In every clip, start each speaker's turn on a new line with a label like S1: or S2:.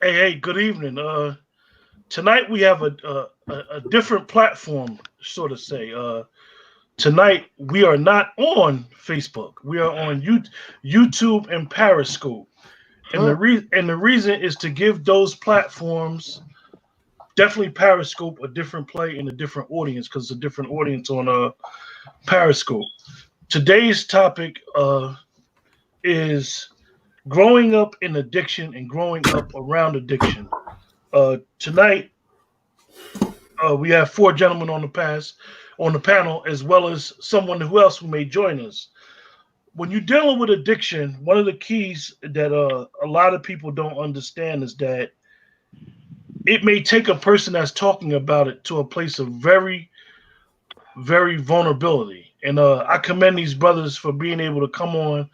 S1: Hey, good evening. Tonight we have a different platform, so to say. Tonight we are not on Facebook. We are on YouTube and Periscope, and
S2: Huh?
S1: the reason is to give those platforms, definitely Periscope, a different play and a different audience because it's a different audience on Periscope. Today's topic is growing up in addiction and growing up around addiction. Tonight we have four gentlemen on the panel, as well as someone who else who may join us. When you're dealing with addiction, one of the keys that a lot of people don't understand is that it may take a person that's talking about it to a place of very, very vulnerability. And I commend these brothers for being able to come on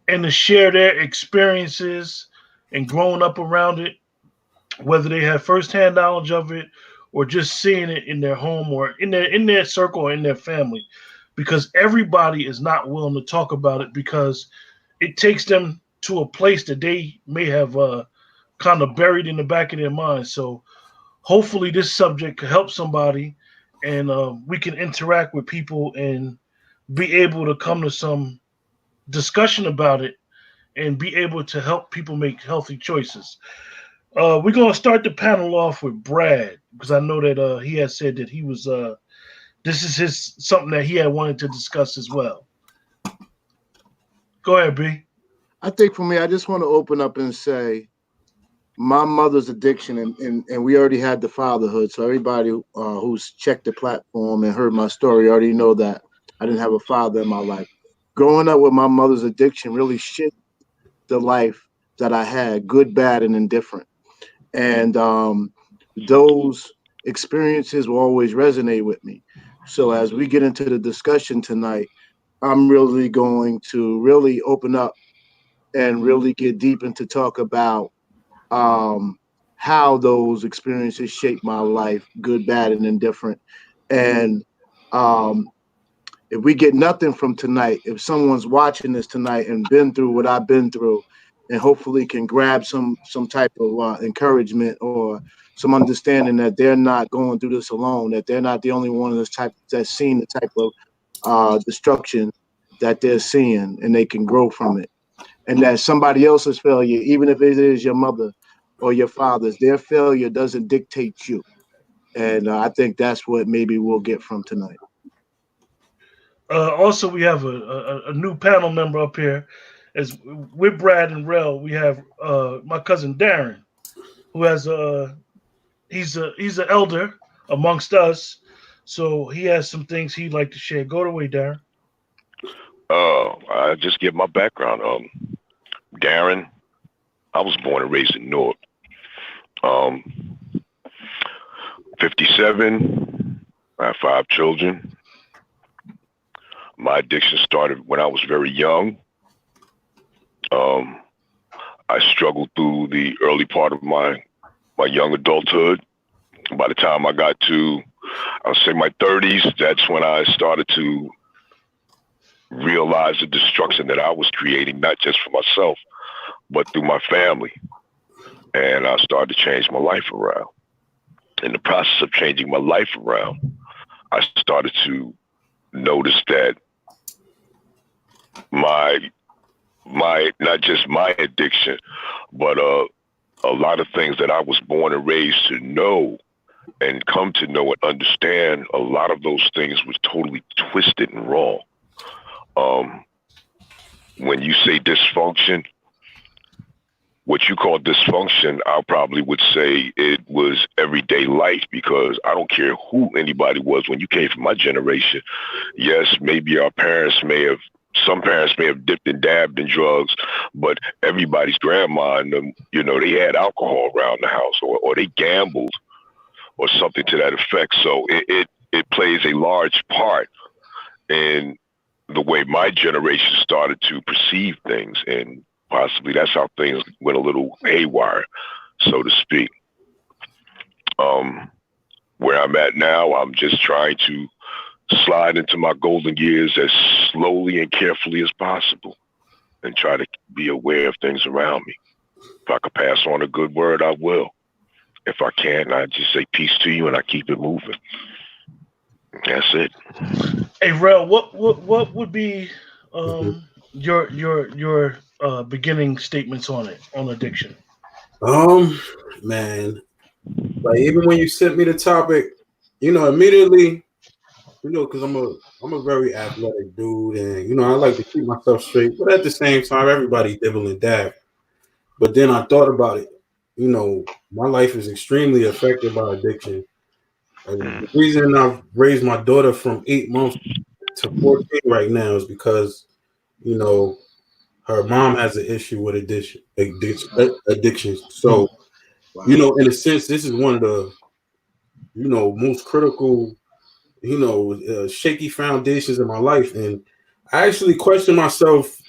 S1: and to share their experiences and growing up around it, whether they have firsthand knowledge of it or just seeing it in their home or in their circle or in their family, because everybody is not willing to talk about it because it takes them to a place that they may have kind of buried in the back of their mind. So hopefully this subject could help somebody, and we can interact with people and be able to come to some discussion about it and be able to help people make healthy choices. We're gonna start the panel off with Brad because I know that he has said that he was this is his something that he had wanted to discuss as well. Go ahead, B.
S2: I think for me, I just want to open up and say my mother's addiction, and we already had the fatherhood. So everybody who's checked the platform and heard my story already know that I didn't have a father in my life. Growing up with my mother's addiction really shaped the life that I had, good, bad, and indifferent. And those experiences will always resonate with me. So as we get into the discussion tonight, I'm really going to really open up and really get deep into talk about um, how those experiences shape my life, good, bad, and indifferent. And um, if we get nothing from tonight, if someone's watching this tonight and been through what I've been through, and hopefully can grab some type of encouragement or some understanding that they're not going through this alone, that they're not the only one of this type that's seen the type of destruction that they're seeing, and they can grow from it, and that somebody else's failure, even if it is your mother or your father's, their failure doesn't dictate you. And I think that's what maybe we'll get from tonight.
S1: Also, we have a new panel member up here. As with Brad and Rel, we have my cousin Darren, who has he's an elder amongst us, so he has some things he'd like to share. Go away, Darren.
S3: I just give my background. Darren, I was born and raised in Newark. Um, 57. I have five children. My addiction started when I was very young. Um, I struggled through the early part of my young adulthood. By the time I got to, I would say my 30s, that's when I started to realize the destruction that I was creating, not just for myself, but through my family. And I started to change my life around. In the process of changing my life around, I started to notice that my not just my addiction, but a lot of things that I was born and raised to know and come to know and understand, a lot of those things was totally twisted and wrong. Um, when you say dysfunction, what you call dysfunction, I probably would say it was everyday life, because I don't care who anybody was when you came from my generation. Yes, maybe some parents may have dipped and dabbed in drugs, but everybody's grandma and them, they had alcohol around the house, or they gambled or something to that effect. So it plays a large part in the way my generation started to perceive things, and possibly that's how things went a little haywire, so to speak. Um, where I'm at now, I'm just trying to slide into my golden years as slowly and carefully as possible, and try to be aware of things around me. If I could pass on a good word, I will. If I can't, I just say peace to you and I keep it moving. That's it.
S1: Hey, Rel, what would be
S4: Mhm.
S1: your beginning statements on addiction?
S4: Man, like even when you sent me the topic, immediately, because I'm a very athletic dude, and I like to keep myself straight, but at the same time, everybody dibble and dab. But then I thought about it. My life is extremely affected by addiction. And the reason I've raised my daughter from 8 months to 14 right now is because, you know, her mom has an issue with addiction. So,
S2: Wow.
S4: in a sense, this is one of the, most critical, shaky foundations in my life. And I actually question myself,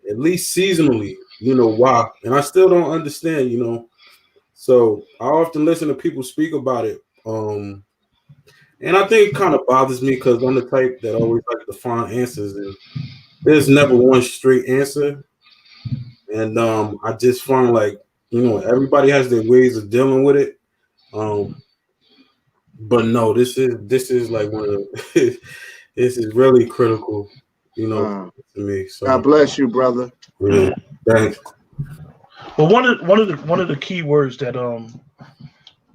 S4: at least seasonally, why. And I still don't understand. So I often listen to people speak about it. And I think it kind of bothers me because I'm the type that always like to find answers, and there's never one straight answer. And I just find like everybody has their ways of dealing with it. Um, but no, this is like one of the this is really critical,
S2: Wow.
S4: to me.
S2: God
S4: So
S2: bless you, brother.
S4: yeah, thanks.
S1: Well, one of the key words that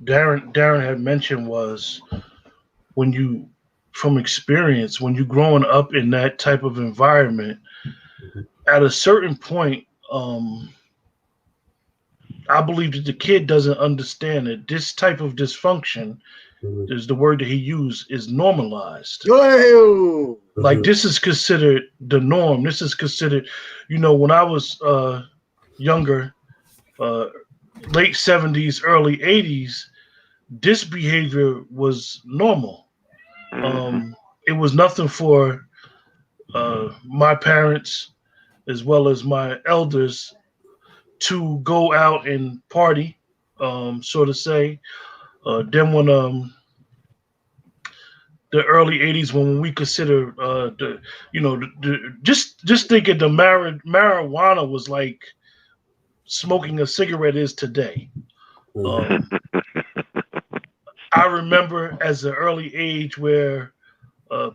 S1: Darren had mentioned was when you from experience when you growing up in that type of environment at a certain point I believe that the kid doesn't understand that this type of dysfunction
S4: Mhm,
S1: is the word that he used is normalized.
S2: Yo.
S1: Like
S4: mhm,
S1: this is considered the norm. This is considered, when I was younger, uh, late 70s, early 80s, this behavior was normal. It was nothing for my parents as well as my elders to go out and party, so to say. Then when the early '80s, when we consider just think of the marijuana was like smoking a cigarette is today.
S4: mhm,
S1: Um, I remember as an early age where uh,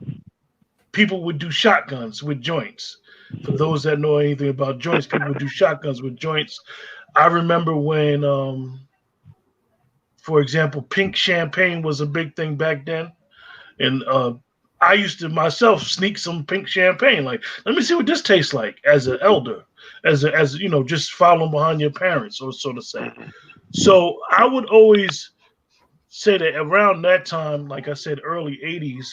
S1: people would do shotguns with joints. For those that know anything about joints, people would do shotguns with joints. I remember when, for example, pink champagne was a big thing back then, and I used to myself sneak some pink champagne. Like, let me see what this tastes like as an elder, as just following behind your parents, or so to say. So I would always say that around that time, like I said, early '80s,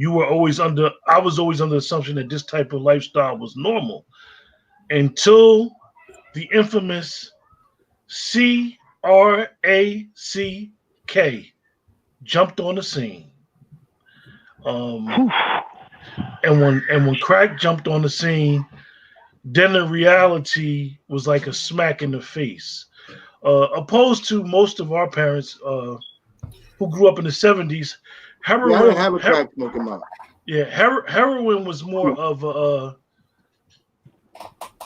S1: I was always under the assumption that this type of lifestyle was normal until the infamous CRACK jumped on the scene. Um, and when crack jumped on the scene, then the reality was like a smack in the face. Opposed to most of our parents who grew up in the '70s,
S2: Yeah, I didn't
S1: heroin,
S2: have a crack smoking mouth.
S1: heroin was more of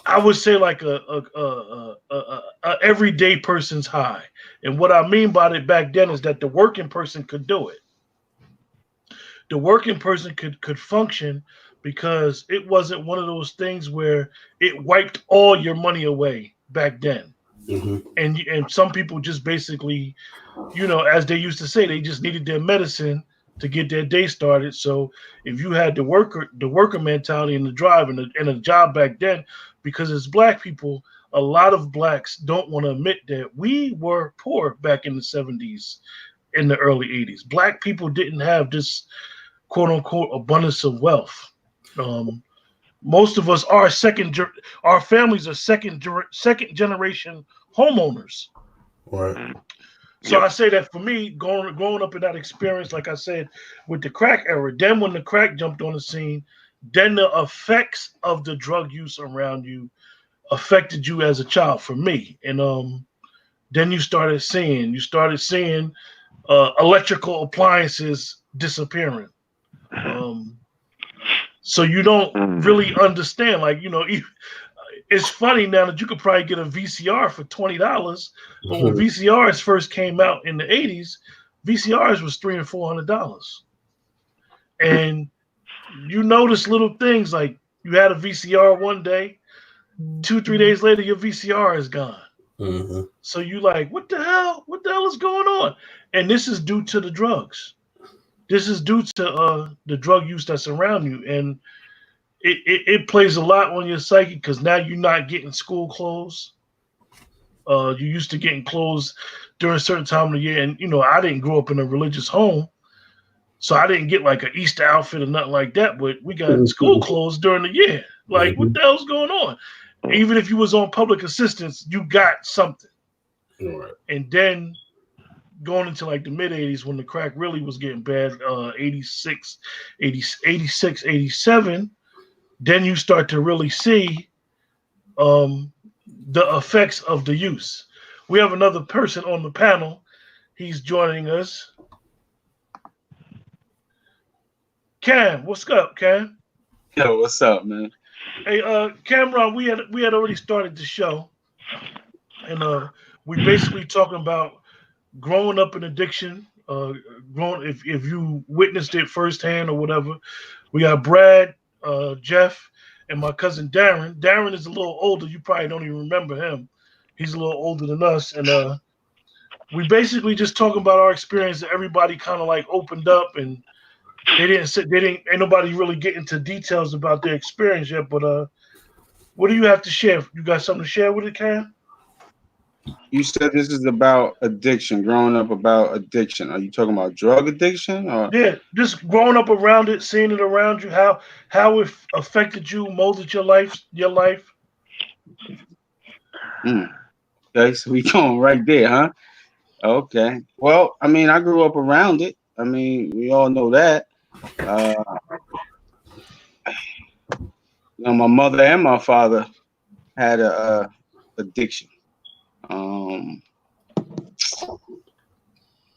S1: I would say like a everyday person's high. And what I mean by it back then is that the working person could do it. The working person could function because it wasn't one of those things where it wiped all your money away back then.
S4: mhm,
S1: And some people just basically, as they used to say, they just needed their medicine to get their day started. So if you had the worker mentality and the drive and the job back then, because as black people, a lot of blacks don't want to admit that we were poor back in the '70s, in the early '80s. Black people didn't have this quote unquote abundance of wealth. Um, Most of us are our families are second generation homeowners.
S4: right,
S1: So
S3: Yep.
S1: I say that for me, growing up in that experience, like I said, with the crack era, then when the crack jumped on the scene, then the effects of the drug use around you affected you as a child. For me, and then you started seeing electrical appliances disappearing. Um, so you don't really understand, like it's funny now that you could probably get a VCR for $20, but when VCRs first came out in the 80s, VCRs was $300 and $400. And you notice little things like you had a VCR one day, 2-3 days later, your VCR is gone.
S4: Mm-hmm.
S1: So you like, what the hell? What the hell is going on? And this is due to the drugs. This is due to the drug use that's around you. And it plays a lot on your psyche because now you're not getting school clothes. You used to getting clothes during a certain time of the year. And, I didn't grow up in a religious home. So I didn't get like an Easter outfit or nothing like that. But we got school clothes during the year. Like, what the hell's going on? Even if you was on public assistance, you got something.
S4: Right.
S1: And then going into like the mid 80s when the crack really was getting bad, 86, 87, then you start to really see the effects of the use. We have another person on the panel. He's joining us. Cam, what's up, Cam?
S5: Yo, what's up, man?
S1: Hey, Cameron, we had already started the show, and we basically talking about growing up in addiction. If you witnessed it firsthand or whatever. We got Brad, Jeff, and my cousin Darren. Darren is a little older. You probably don't even remember him. He's a little older than us, and we basically just talking about our experience. Everybody kind of like opened up, and ain't nobody really get into details about their experience yet. But what do you have to share? You got something to share with it, Cam?
S5: You said this is about addiction, growing up about addiction. Are you talking about drug addiction? Or?
S1: Yeah, just growing up around it, seeing it around you, how it affected you, molded your life.
S5: Okay, so we going right there, huh? Okay. Well, I mean, I grew up around it. I mean, we all know that. My mother and my father had a addiction.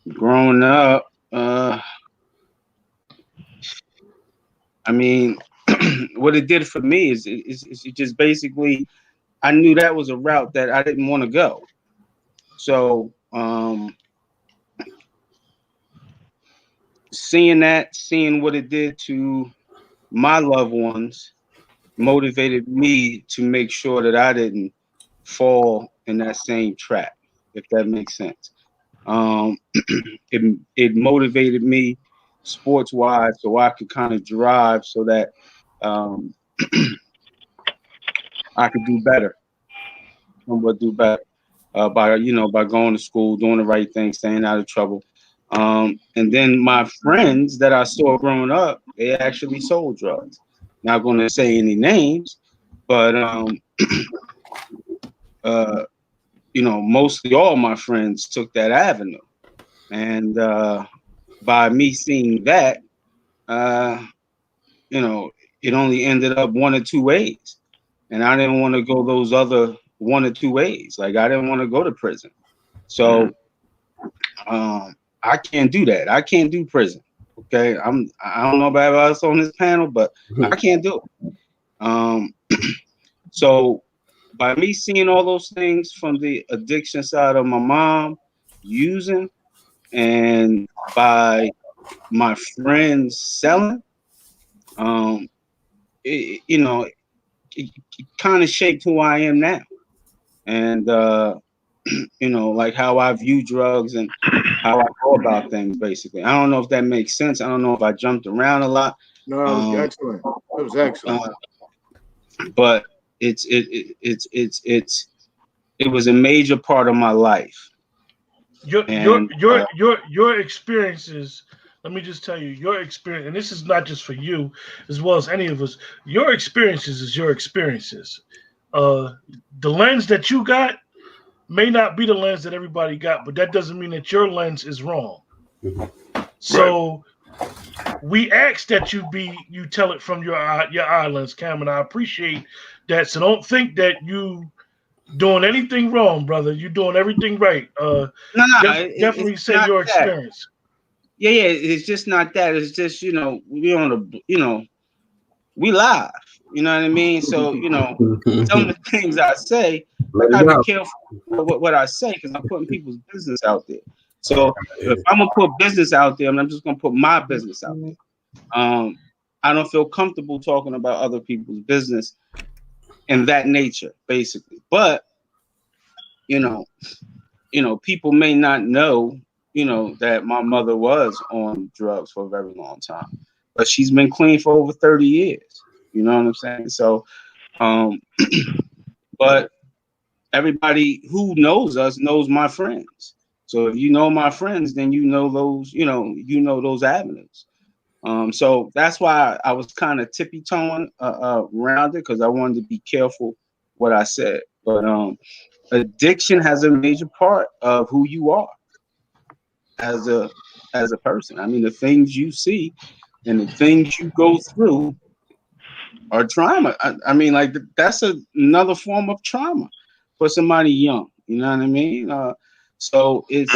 S5: Growing up, I mean, what it did for me is it just basically, I knew that was a route that I didn't want to go. So seeing what it did to my loved ones motivated me to make sure that I didn't fall in that same trap, if that makes sense. It motivated me sports wise so I could kind of drive so that I could do better. Somewhat do better by going to school, doing the right thing, staying out of trouble. And then my friends that I saw growing up, they actually sold drugs. Not going to say any names, but mostly all my friends took that avenue. And by me seeing that, it only ended up one or two ways. And I didn't want to go those other one or two ways. Like, I didn't want to go to prison. So I can't do that. I can't do prison. Okay. I don't know about us on this panel, but I can't do it. So by me seeing all those things from the addiction side of my mom using, and by my friends selling, it kind of shaped who I am now. And, like how I view drugs and how I go about things, basically. I don't know if that makes sense. I don't know if I jumped around a lot.
S2: No, it was excellent. It was excellent.
S5: But it was a major part of my life.
S1: Your experiences. Let me just tell you, your experience, and this is not just for you, as well as any of us. Your experiences is your experiences. The lens that you got may not be the lens that everybody got, but that doesn't mean that your lens is wrong. So we ask that you tell it from your eye lens, Cam, and I appreciate that. So don't think that you doing anything wrong, brother. You're doing everything right. Definitely say your experience.
S5: Yeah, it's just not that. It's just, we live. You know what I mean? So, you know, some of the things I say,
S4: Let
S5: I
S4: it
S5: gotta be
S4: out.
S5: careful what I say because I'm putting people's business out there. So if I'm gonna put business out there, I'm just gonna put my business out there. I don't feel comfortable talking about other people's business in that nature, basically. But you know, people may not know, that my mother was on drugs for a very long time, but she's been clean for over 30 years. You know what I'm saying? So, but everybody who knows us knows my friends. So if you know my friends, then you know those, those avenues. So that's why I was kind of tippy-toeing around it because I wanted to be careful what I said. But addiction has a major part of who you are as a person. I mean, the things you see and the things you go through are trauma. I mean, like that's another form of trauma for somebody young. You know what I mean? So it's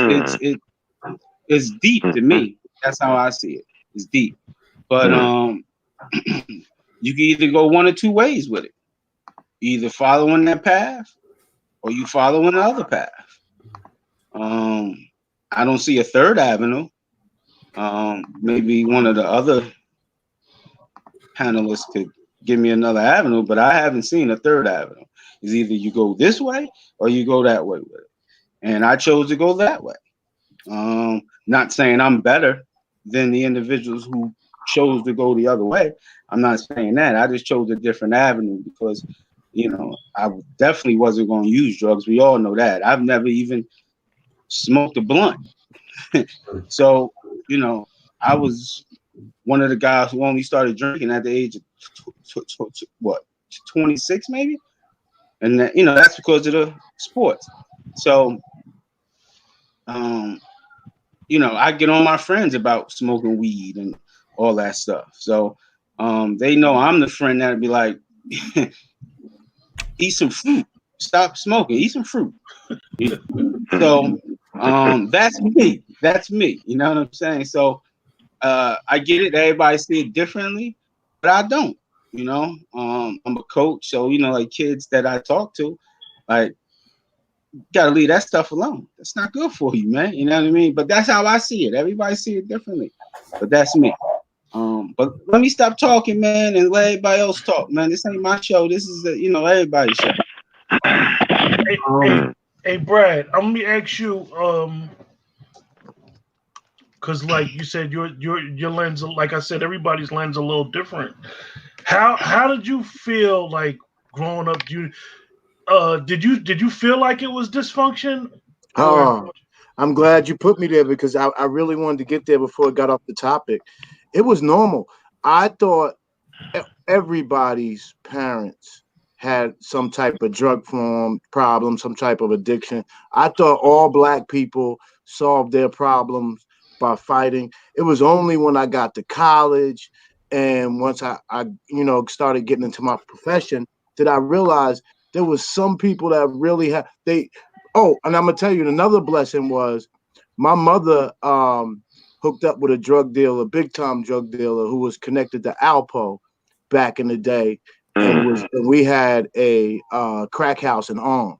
S5: deep to me. That's how I see it. It's deep. But you can either go one or two ways with it. You either following that path or you following the other path. I don't see a third avenue. Maybe one of the other panelists could give me another avenue, but I haven't seen a third avenue. It's either you go this way or you go that way with it. And I chose to go that way. Not saying I'm better than the individuals who chose to go the other way. I'm not saying that. I just chose a different avenue because, I definitely wasn't going to use drugs. We all know that. I've never even smoked a blunt. So, I was one of the guys who only started drinking at the age of 26 maybe, and that, that's because of the sports. So, I get on my friends about smoking weed and all that stuff. So, they know I'm the friend that'd be like, eat some fruit, stop smoking, eat some fruit. So, that's me. That's me. You know what I'm saying? So, I get it. Everybody see it differently, but I don't. I'm a coach, so like kids that I talk to, like, gotta leave that stuff alone. That's not good for you, man. You know what I mean? But that's how I see it. Everybody see it differently, but that's me. But let me stop talking, man, and let everybody else talk, man. This ain't my show. This is everybody's show.
S1: Hey, Brad, I'm gonna ask you, because like you said, your lens, like I said, everybody's lens a little different. How did you feel like growing up? Did you feel like it was dysfunction?
S2: Oh, I'm glad you put me there because I really wanted to get there before it got off the topic. It was normal. I thought everybody's parents had some type of drug problem, some type of addiction. I thought all Black people solved their problems by fighting. It was only when I got to college and once I started getting into my profession that I realized there was some people that really had and I'm gonna tell you another blessing was my mother hooked up with a drug dealer, big time drug dealer who was connected to Alpo back in the day. And we had a crack house in Orange.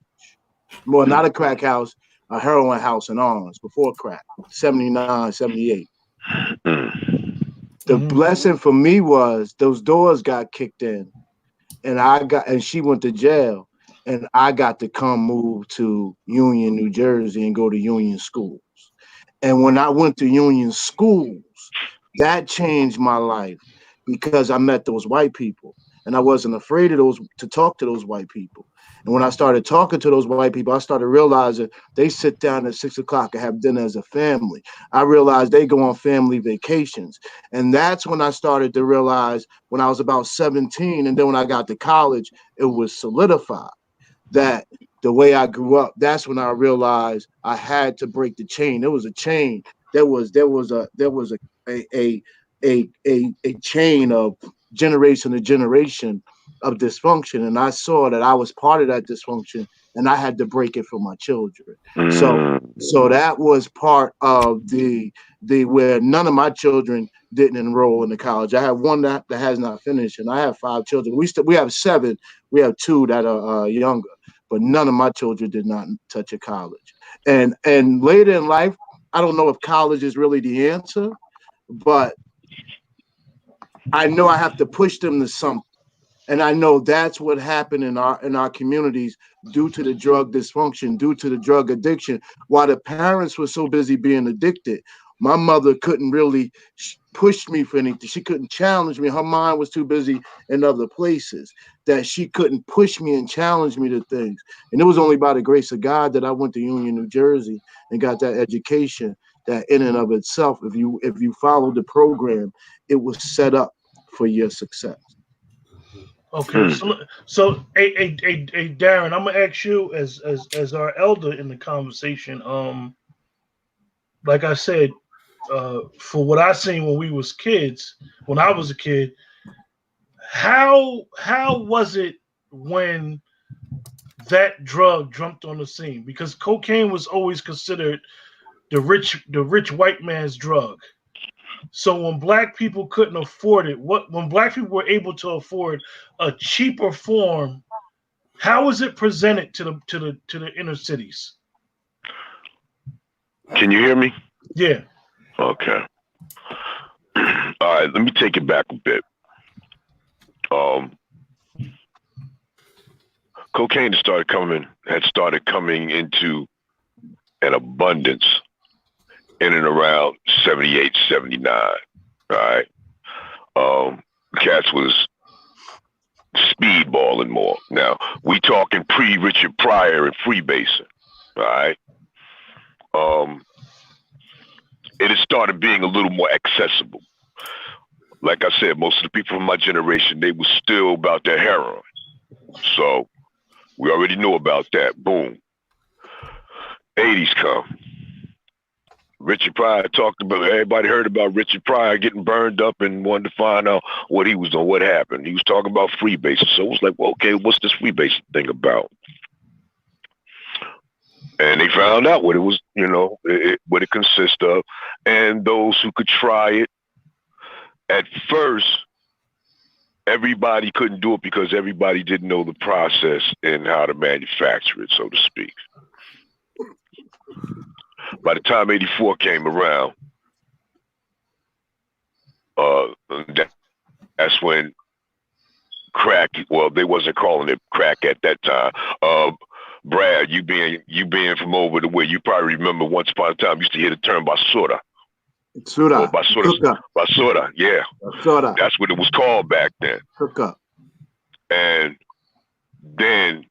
S2: Well, not a crack house, a heroin house in Orange before crack, 79, 78. The blessing for me was those doors got kicked in and she went to jail and I got to move to Union, New Jersey and go to Union schools. And when I went to Union schools, that changed my life because I met those white people and I wasn't afraid of to talk to those white people. And when I started talking to those white people, I started realizing they sit down at 6 o'clock and have dinner as a family. I realized they go on family vacations. And that's when I started to realize when I was about 17. And then when I got to college, it was solidified that the way I grew up, that's when I realized I had to break the chain. There was a chain. There was a chain of generation to generation of dysfunction. And I saw that I was part of that dysfunction and I had to break it for my children.
S3: Mm.
S2: So that was part of the where none of my children didn't enroll in the college. I have one that has not finished, and I have 5 children. We have 7. We have 2 that are younger, but none of my children did not touch a college. And later in life, I don't know if college is really the answer, but I know I have to push them to something. And I know that's what happened in our communities due to the drug dysfunction, due to the drug addiction. While the parents were so busy being addicted, my mother couldn't really push me for anything. She couldn't challenge me. Her mind was too busy in other places that she couldn't push me and challenge me to things. And it was only by the grace of God that I went to Union, New Jersey and got that education that in and of itself, if you follow the program, it was set up for your success.
S1: Okay, so hey, Darren, I'm gonna ask you as our elder in the conversation. Like I said, for what I seen when we was kids, when I was a kid, how was it when that drug jumped on the scene? Because cocaine was always considered the rich white man's drug. So when black people couldn't afford it, when black people were able to afford a cheaper form, how was it presented to the inner cities?
S3: Can you hear me?
S1: Yeah.
S3: Okay. All right, let me take it back a bit. Cocaine had started coming into an abundance in and around 78, 79. All right. Cats was speedballing more. Now, we talking pre-Richard Pryor and Freebasing. All right. It had started being a little more accessible. Like I said, most of the people from my generation, they were still about their heroin. So we already knew about that. Boom. 80s come. Richard Pryor talked about, everybody heard about Richard Pryor getting burned up and wanted to find out what he was doing, what happened. He was talking about freebasing. So it was like, well, okay, what's this freebasing thing about? And they found out what it was, what it consists of. And those who could try it, at first, everybody couldn't do it because everybody didn't know the process and how to manufacture it, so to speak. By the time 84 came around, that's when crack, well, they wasn't calling it crack at that time. Brad, you being from over the way, you probably remember once upon a time you used to hear the term basura. Basura, yeah.
S2: Basura.
S3: That's what it was called back then.
S2: Hookah.
S3: And then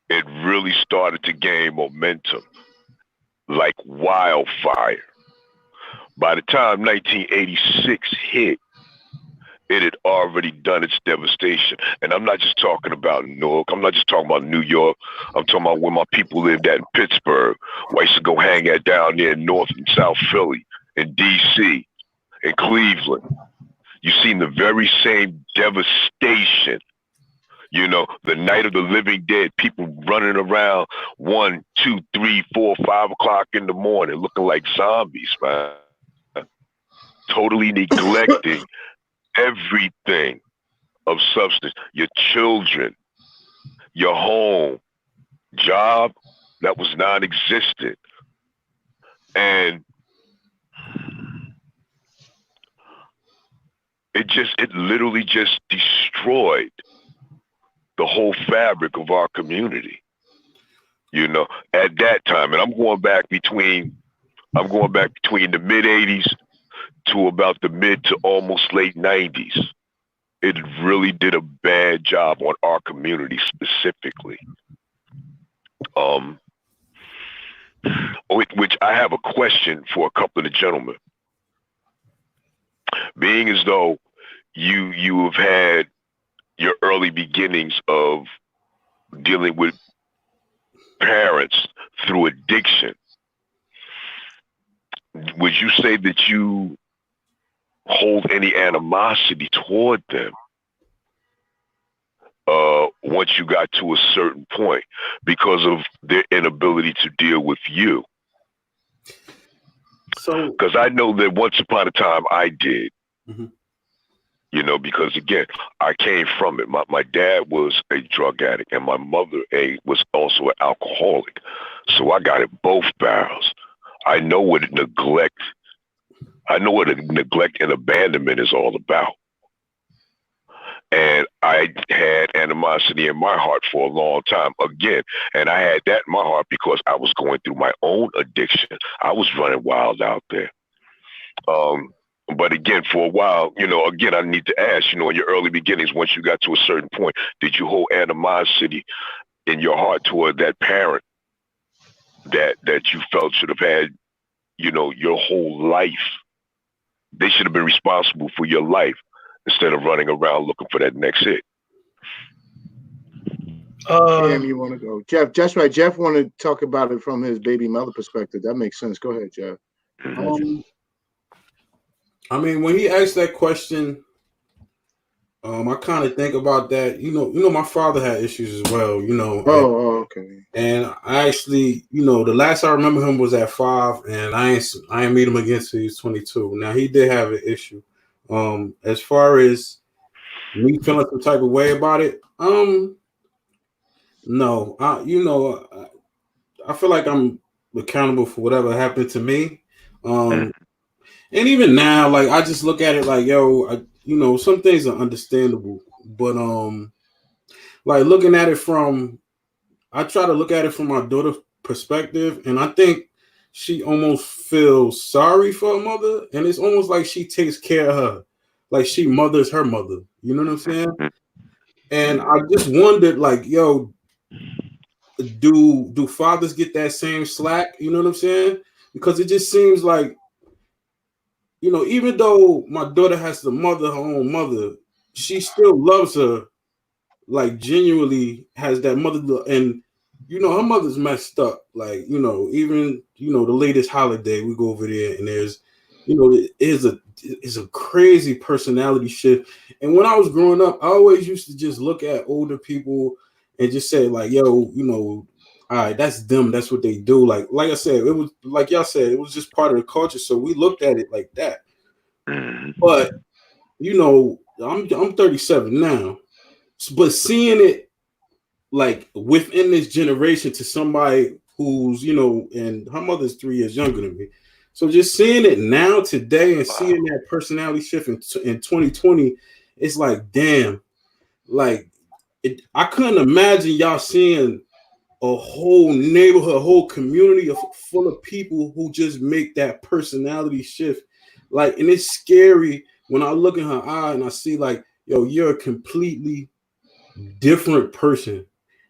S3: it really started to gain momentum like wildfire. By the time 1986 hit, it had already done its devastation. And I'm not just talking about Newark. I'm not just talking about New York. I'm talking about where my people lived at in Pittsburgh, where I used to go hang at down there in North and South Philly, in D.C., in Cleveland. You've seen the very same devastation. The night of the living dead, people running around 1, 2, 3, 4, 5 o'clock in the morning looking like zombies, man. Totally neglecting everything of substance. Your children, your home, job, that was non-existent. And it literally just destroyed the whole fabric of our community, at that time. And I'm going back between the mid 80s to about the mid to almost late 90s. It really did a bad job on our community specifically. Which I have a question for a couple of the gentlemen. Being as though you have had your early beginnings of dealing with parents through addiction, would you say that you hold any animosity toward them? once you got to a certain point because of their inability to deal with you.
S4: So,
S3: Because I know that once upon a time I did.
S4: Mhm.
S3: You know, because again, I came from it. My dad was a drug addict, and my mother was also an alcoholic. So I got it both barrels. I know what neglect and abandonment is all about. And I had animosity in my heart for a long time again. And I had that in my heart because I was going through my own addiction. I was running wild out there. But again, for a while, again, I need to ask, in your early beginnings, once you got to a certain point, did you hold animosity in your heart toward that parent that you felt should have had, your whole life? They should have been responsible for your life instead of running around looking for that next hit.
S2: Cam, you want to go? Jeff, that's right. Jeff wanted to talk about it from his baby mother perspective. That makes sense. Go ahead, Jeff.
S4: I mean, when he asked that question, I kind of think about that. My father had issues as well.
S2: Okay.
S4: And I actually, the last I remember him was at 5, and I ain't meet him again till he's 22. Now he did have an issue. As far as me feeling some type of way about it, no. I feel like I'm accountable for whatever happened to me. And even now, like, I just look at it like, some things are understandable, but like looking at it I try to look at it from my daughter's perspective, and I think she almost feels sorry for her mother, and it's almost like she takes care of her, like she mothers her mother. You know what I'm saying? And I just wondered, like, do fathers get that same slack? You know what I'm saying? Because it just seems like, even though my daughter has to mother her own mother, she still loves her, like genuinely has that mother. And, her mother's messed up. Like, even, the latest holiday, we go over there and there's, it's a crazy personality shift. And when I was growing up, I always used to just look at older people and just say like, all right, that's them. That's what they do. Like I said, it was like y'all said, it was just part of the culture. So we looked at it like that. But I'm 37 now, but seeing it like within this generation to somebody who's and her mother's 3 years younger than me. So just seeing it now today and seeing that personality shift in 2020, it's like, damn, like I couldn't imagine y'all seeing a whole neighborhood, a whole community full of people who just make that personality shift. Like, and it's scary when I look in her eye and I see like, you're a completely different person.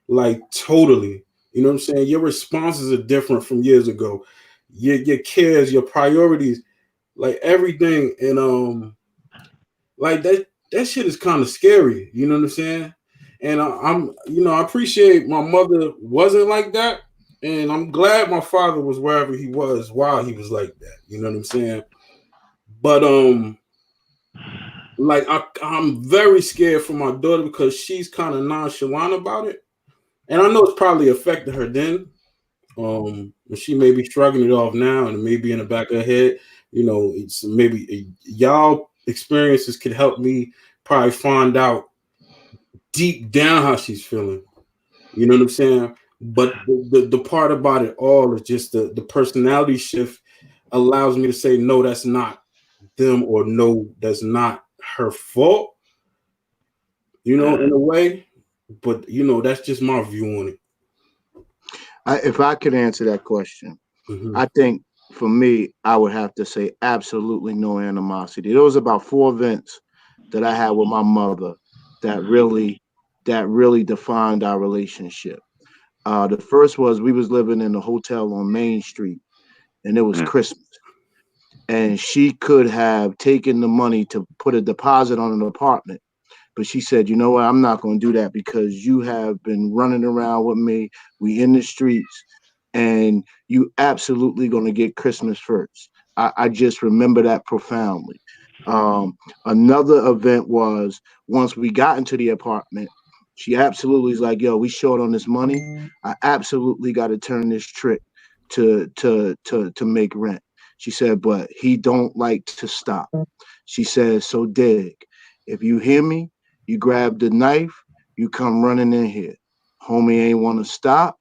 S4: Like, totally. You know what I'm saying? Your responses are different from years ago. Your cares, your priorities, like everything. And like that shit is kind of scary. You know what I'm saying? And I appreciate my mother wasn't like that. And I'm glad my father was wherever he was while he was like that. You know what I'm saying? But like I'm very scared for my daughter because she's kind of nonchalant about it. And I know it's probably affected her then. She may be shrugging it off now and it may be in the back of her head. It's maybe y'all experiences could help me probably find out deep down how she's feeling. You know what I'm saying? But the part about it all is just the personality shift allows me to say, no, that's not them, or no, that's not her fault, in a way. But, that's just my view on it.
S2: If I could answer that question, I think for me, I would have to say absolutely no animosity. There was about 4 events that I had with my mother that really defined our relationship. The first was we was living in a hotel on Main Street, and it was Christmas. And she could have taken the money to put a deposit on an apartment. But she said, you know what, I'm not going to do that because you have been running around with me. We in the streets, and you absolutely going to get Christmas first. I just remember that profoundly. Another event was once we got into the apartment, She absolutely is like, yo, we short on this money. I absolutely got to turn this trick to make rent. She said, but he don't like to stop. She said, so Dig, if you hear me, you grab the knife, you come running in here. Homie ain't want to stop.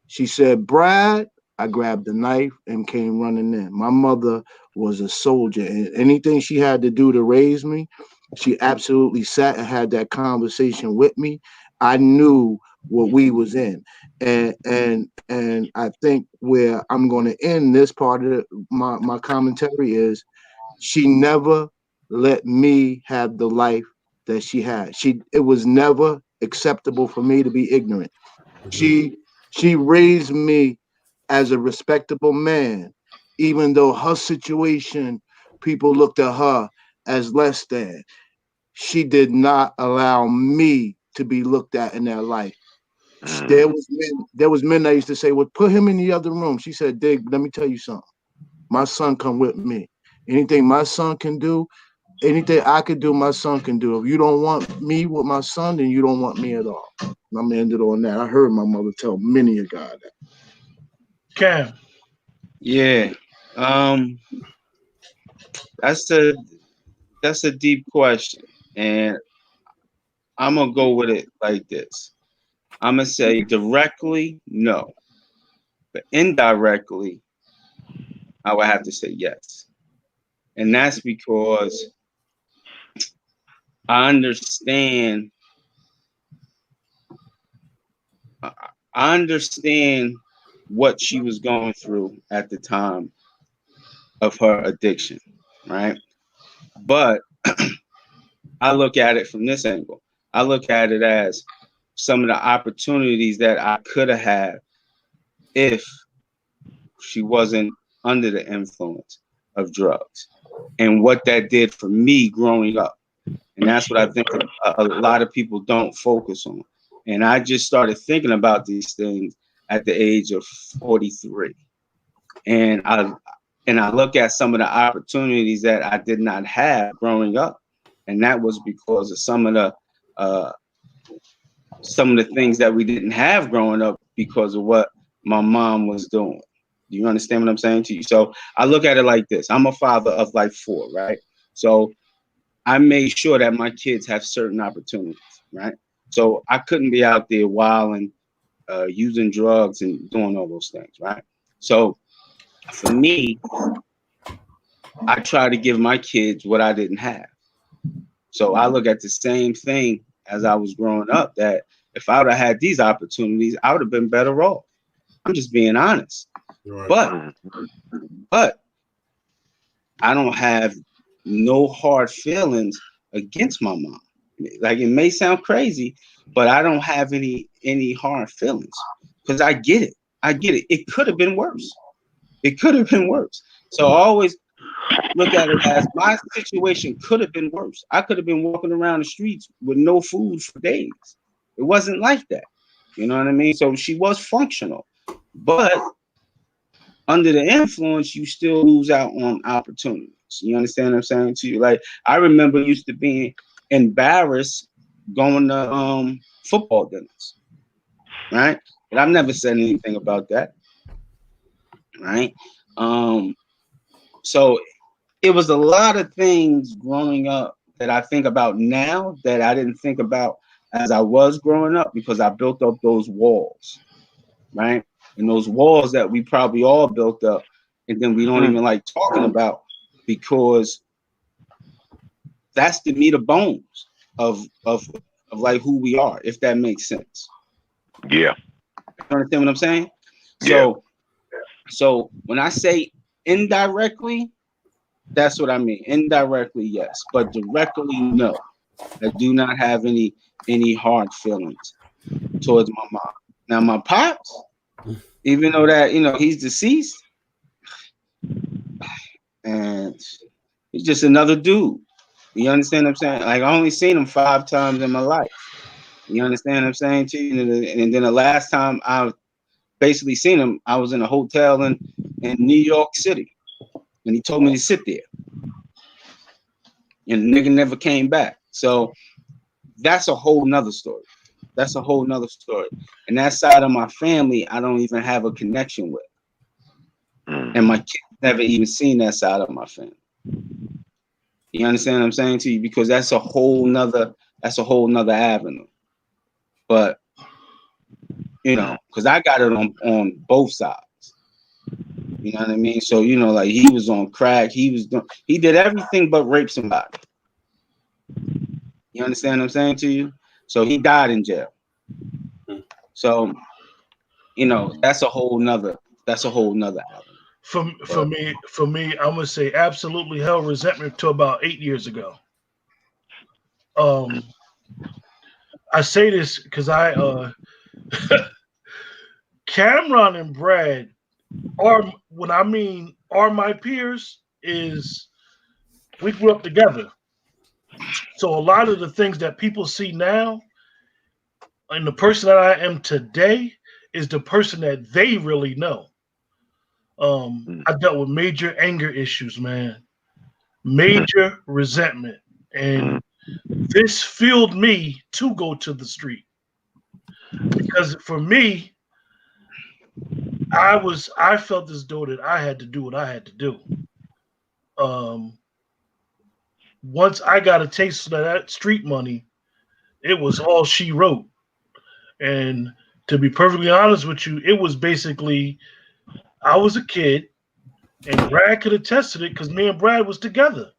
S2: She said, Brad, I grabbed the knife and came running in. My mother was a soldier, and anything she had to do to raise me, she absolutely sat and had that conversation with me. I knew what we was in, and I think where I'm going to end this part of my commentary is she never let me have the life that she had. It was never acceptable for me to be ignorant. She she raised me as a respectable man, even though her situation, people looked at her as less than. She did not allow me to be looked at in that light. There was men that used to say, well, put him in the other room. She said, Dig, let me tell you something. My son come with me. Anything my son can do, anything I could do, my son can do. If you don't want me with my son, then you don't want me at all. I'm gonna end it on that. I heard my mother tell many a guy that.
S1: Cam.
S5: Yeah. That's a deep question. And I'm gonna go with it like this. I'm gonna say directly, no. But indirectly, I would have to say yes. And that's because I understand what she was going through at the time of her addiction, right? But I look at it from this angle. I look at it as some of the opportunities that I could have had if she wasn't under the influence of drugs, and what that did for me growing up. And that's what I think a lot of people don't focus on. And I just started thinking about these things at the age of 43. And I look at some of the opportunities that I did not have growing up. And that was because of some of the things that we didn't have growing up because of what my mom was doing. Do you understand what I'm saying to you? So I look at it like this. I'm a father of like 4, right? So I made sure that my kids have certain opportunities, right? So I couldn't be out there wilding, using drugs and doing all those things, right? So for me, I try to give my kids what I didn't have. So I look at the same thing as I was growing up, that if I would have had these opportunities, I would have been better off. I'm just being honest. Right. But I don't have no hard feelings against my mom. Like, it may sound crazy, but I don't have any hard feelings because I get it. It could have been worse. So I always look at it as my situation could have been worse. I could have been walking around the streets with no food for days. It wasn't like that. You know what I mean? So she was functional, but under the influence, you still lose out on opportunities. You understand what I'm saying to you? Like, I remember used to being embarrassed going to football dinners, right? But I've never said anything about that, right? So it was a lot of things growing up that I think about now that I didn't think about as I was growing up, because I built up those walls, right? And those walls that we probably all built up, and then we don't even like talking about, because that's the meat and bones of like who we are, if that makes sense.
S3: Yeah.
S5: You understand what I'm saying?
S3: Yeah.
S5: So when I say indirectly, that's what I mean. Indirectly, yes, but directly, no. I do not have any hard feelings towards my mom. Now, my pops, even though that, he's deceased, and he's just another dude. You understand what I'm saying? Like, I only seen him 5 times in my life. You understand what I'm saying to you? And then the last time I basically seen him, I was in a hotel in New York City, and he told me to sit there. And the nigga never came back. So that's a whole nother story. That's a whole nother story. And that side of my family, I don't even have a connection with. And my kids never even seen that side of my family. You understand what I'm saying to you? Because that's a whole nother avenue. But you know, because I got it on both sides. You know what I mean? So, you know, like he was on crack, he did everything but rape somebody. You understand what I'm saying to you? So he died in jail. So, you know, that's a whole nother avenue.
S1: For me, I'm gonna say absolutely hell resentment to about 8 years ago. I say this because Cameron and Brad are my peers is we grew up together. So a lot of the things that people see now and the person that I am today is the person that they really know. I dealt with major anger issues, man, major resentment, and this fueled me to go to the street because for me, I felt as though that I had to do what I had to do. Once I got a taste of that street money, it was all she wrote. And to be perfectly honest with you, it was basically I was a kid, and Brad could attest to it because me and Brad was together.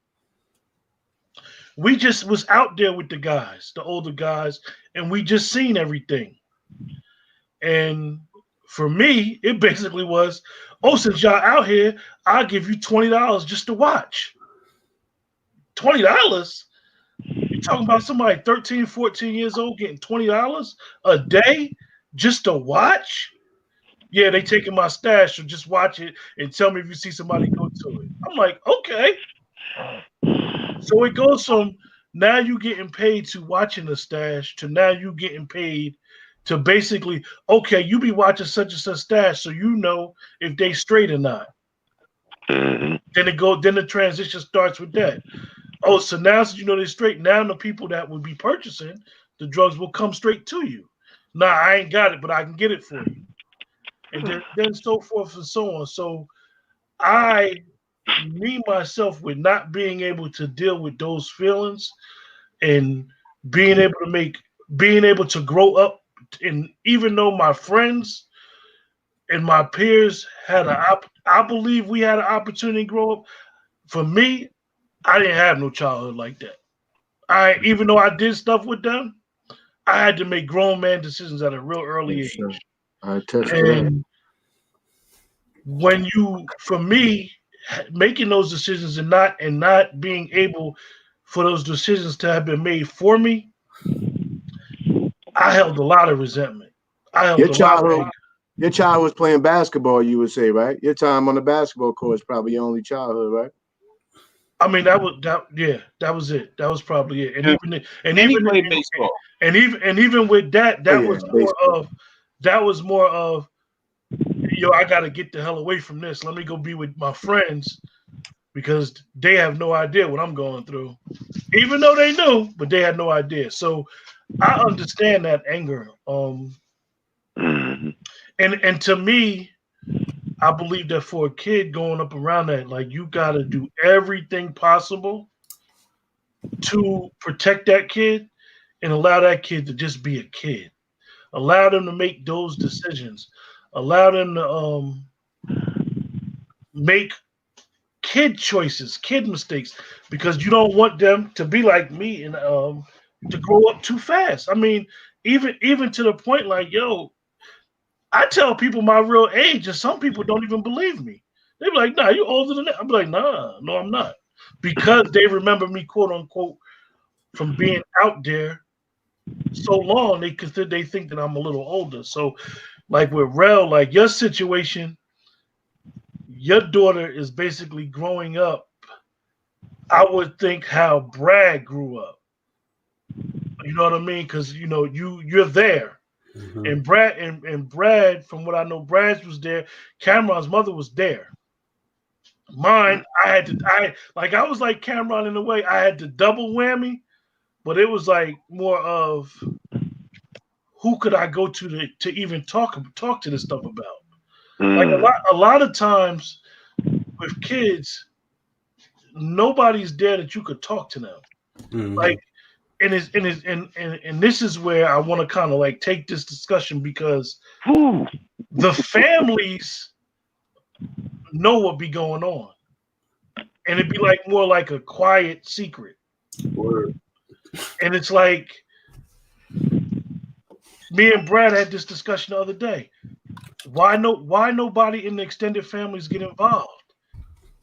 S1: We just was out there with the guys, the older guys, and we just seen everything. And for me, it basically was, oh, since y'all out here, I'll give you $20 just to watch. $20? You're talking about somebody 13, 14 years old getting $20 a day just to watch? Yeah, they taking my stash, so just watch it and tell me if you see somebody go to it. I'm like, okay. So it goes from now you getting paid to watching the stash to now you getting paid to basically, okay, you be watching such and such stash so you know if they straight or not. Then the transition starts with that. Oh, so now since you know they're straight, now the people that would be purchasing the drugs will come straight to you. Nah, I ain't got it, but I can get it for you. And then so forth and so on. So me myself with not being able to deal with those feelings and being able to grow up, and even though my friends and my peers I believe we had an opportunity to grow up. For me, I didn't have no childhood like that. Even though I did stuff with them, I had to make grown man decisions at a real early age.
S2: Sure. I attest to
S1: And for me, making those decisions and not being able for those decisions to have been made for me, I held a lot of resentment. I held
S2: Your
S1: a lot of
S2: childhood,
S1: anger.
S2: your child was playing basketball, you would say, right? Your time on the basketball court is probably your only childhood, right?
S1: I mean, that was it. That was probably it. And even with that, that was more of yo, I gotta get the hell away from this. Let me go be with my friends because they have no idea what I'm going through. Even though they knew, but they had no idea. So I understand that anger. And to me, I believe that for a kid going up around that, like you gotta do everything possible to protect that kid and allow that kid to just be a kid. Allow them to make those decisions. Allow them to make kid choices, kid mistakes, because you don't want them to be like me and to grow up too fast. I mean, even to the point like, yo, I tell people my real age, and some people don't even believe me. They be like, "Nah, you older than that." I'm like, "Nah, no, I'm not," because they remember me, quote unquote, from being out there so long. They think that I'm a little older. So, like with Rel, like your situation, your daughter is basically growing up. I would think how Brad grew up. You know what I mean? Because you know you're there.
S4: Mm-hmm.
S1: And Brad, from what I know, Brad's was there. Cameron's mother was there. Mine, I was like Cameron in a way. I had to double whammy, but it was like more of who could I go to even talk to this stuff about? Like
S3: Mm.
S1: a lot of times with kids, nobody's there that you could talk to them. Like, and this is where I want to kind of like take this discussion, because
S3: Whew.
S1: the families know what be going on, and it'd be like more like a quiet secret.
S4: Word.
S1: And it's like, me and Brad had this discussion the other day. Why nobody in the extended families get involved?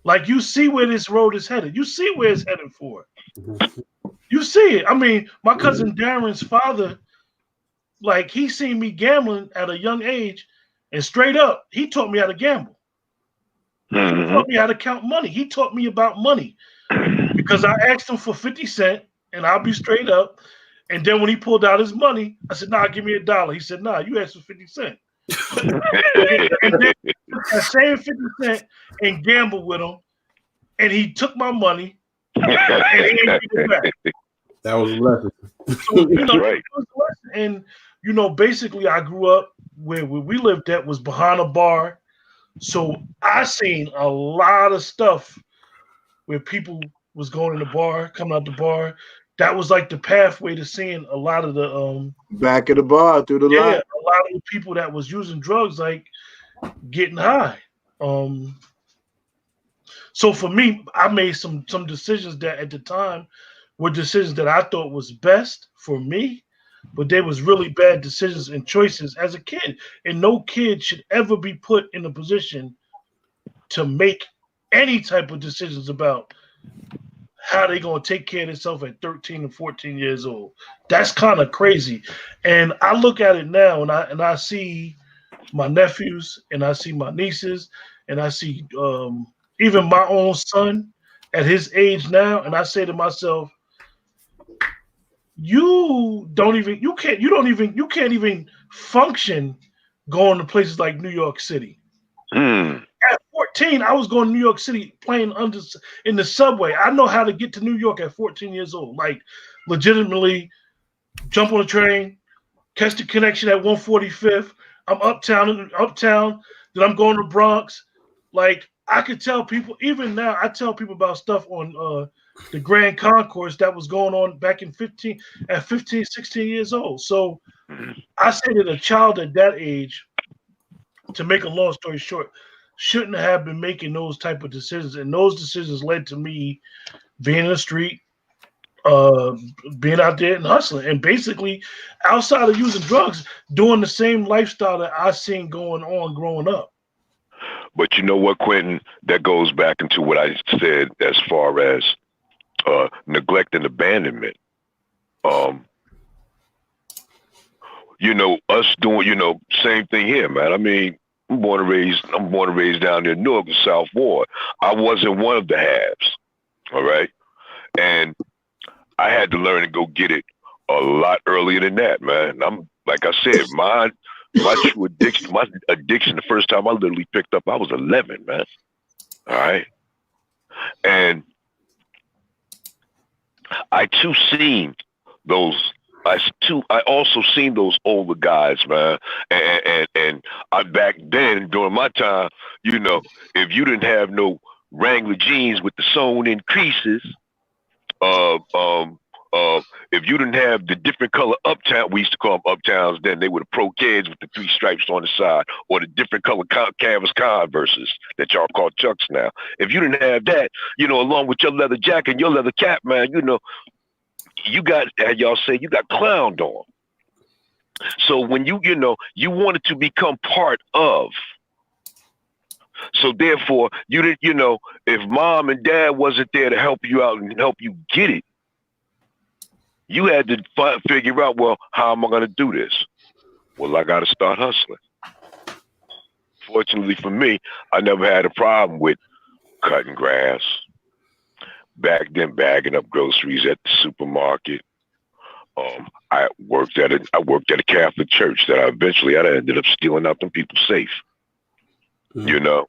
S1: Like, you see where this road is headed. You see where it's headed for. You see it. I mean, my cousin Darren's father, like, he seen me gambling at a young age, and straight up, he taught me how to gamble. He taught me how to count money. He taught me about money, because I asked him for 50 cents, and I'll be straight up. And then when he pulled out his money, I said, "Nah, give me $1." He said, "Nah, you asked for 50 cents." And then I saved 50 cents and gambled with him, and he took my money and he didn't give it back.
S4: That was a lesson.
S1: So,
S3: That's right.
S1: it was a lesson. And basically, I grew up where we lived at was behind a bar, so I seen a lot of stuff where people was going in the bar, coming out the bar. That was like the pathway to seeing a lot of the
S2: Back of the bar through the
S1: a
S2: lot.
S1: lot of the people that was using drugs, like, getting high. So for me, I made some decisions that at the time were decisions that I thought was best for me, but they was really bad decisions and choices as a kid. And no kid should ever be put in a position to make any type of decisions about how they gonna take care of themselves at 13 and 14 years old. That's kind of crazy. And I look at it now, and I see my nephews, and I see my nieces, and I see even my own son at his age now, and I say to myself, you can't even function going to places like New York City. At 14, I was going to New York City playing in the subway. I know how to get to New York at 14 years old. Like, legitimately, jump on a train, catch the connection at 145th. I'm uptown, then I'm going to Bronx. Like, I could tell people, even now, I tell people about stuff on the Grand Concourse that was going on back at 15, 16 years old. So I say that a child at that age, to make a long story short, shouldn't have been making those type of decisions. And those decisions led to me being in the street, being out there and hustling, and basically, outside of using drugs, doing the same lifestyle that I seen going on growing up.
S3: But you know what, Quentin? That goes back into what I said as far as neglect and abandonment. Us doing, same thing here, man. I mean, I'm born and raised down near Newark, South Ward. I wasn't one of the halves, all right? And I had to learn to go get it a lot earlier than that, man. I'm, like I said, my true addiction, the first time I literally picked up, I was 11, man. All right? And I too seen those. I also seen those older guys, man, and I back then during my time, if you didn't have no Wrangler jeans with the sewn in creases, if you didn't have the different color uptown, we used to call them uptowns then, they were the pro kids with the 3 stripes on the side, or the different color canvas Converses that y'all call Chucks now. If you didn't have that, along with your leather jacket and your leather cap, man, you got, as y'all say, you got clowned on. So when you wanted to become part of. So therefore, you didn't, if mom and dad wasn't there to help you out and help you get it, you had to figure out, well, how am I going to do this? Well, I got to start hustling. Fortunately for me, I never had a problem with cutting grass. Back then, bagging up groceries at the supermarket. I worked at a Catholic church that I ended up stealing out them people's safe. All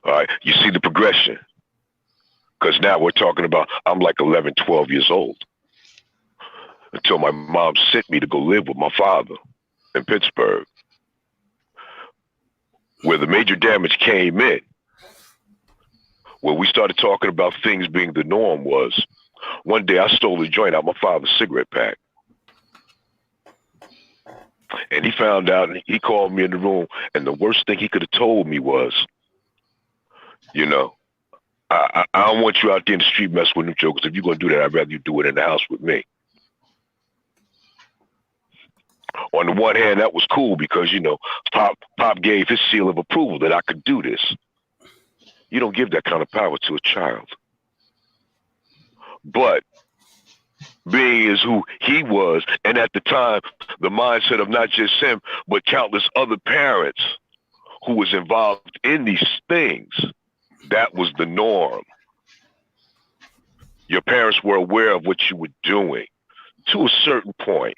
S3: right, you see the progression. Because now we're talking about, I'm like 11, 12 years old. until my mom sent me to go live with my father in Pittsburgh. Where the major damage came in, where we started talking about things being the norm, was one day I stole a joint out my father's cigarette pack. And he found out, and he called me in the room, and the worst thing he could have told me was, you know, I don't want you out there in the street messing with them jokers. If you're going to do that, I'd rather you do it in the house with me. On the one hand, that was cool because, you know, Pop gave his seal of approval that I could do this. You don't give that kind of power to a child. But being is who he was, and at the time, the mindset of not just him, but countless other parents who was involved in these things, that was the norm. Your parents were aware of what you were doing to a certain point.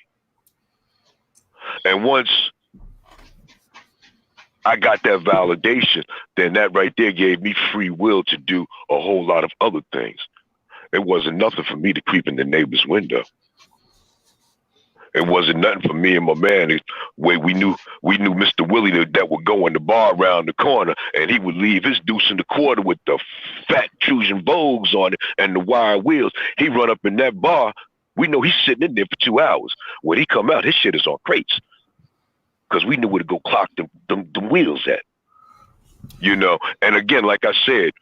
S3: And once I got that validation, then that right there gave me free will to do a whole lot of other things. It wasn't nothing for me to creep in the neighbor's window. It wasn't nothing for me and my man. Where we knew Mr. Willie that would go in the bar around the corner, and he would leave his deuce in the quarter with the fat Trusian Vogues on it and the wire wheels. He run up in that bar. We know he's sitting in there for 2 hours. When he come out, his shit is on crates. Because we knew where to go clock them wheels at. You know, and again, like I said,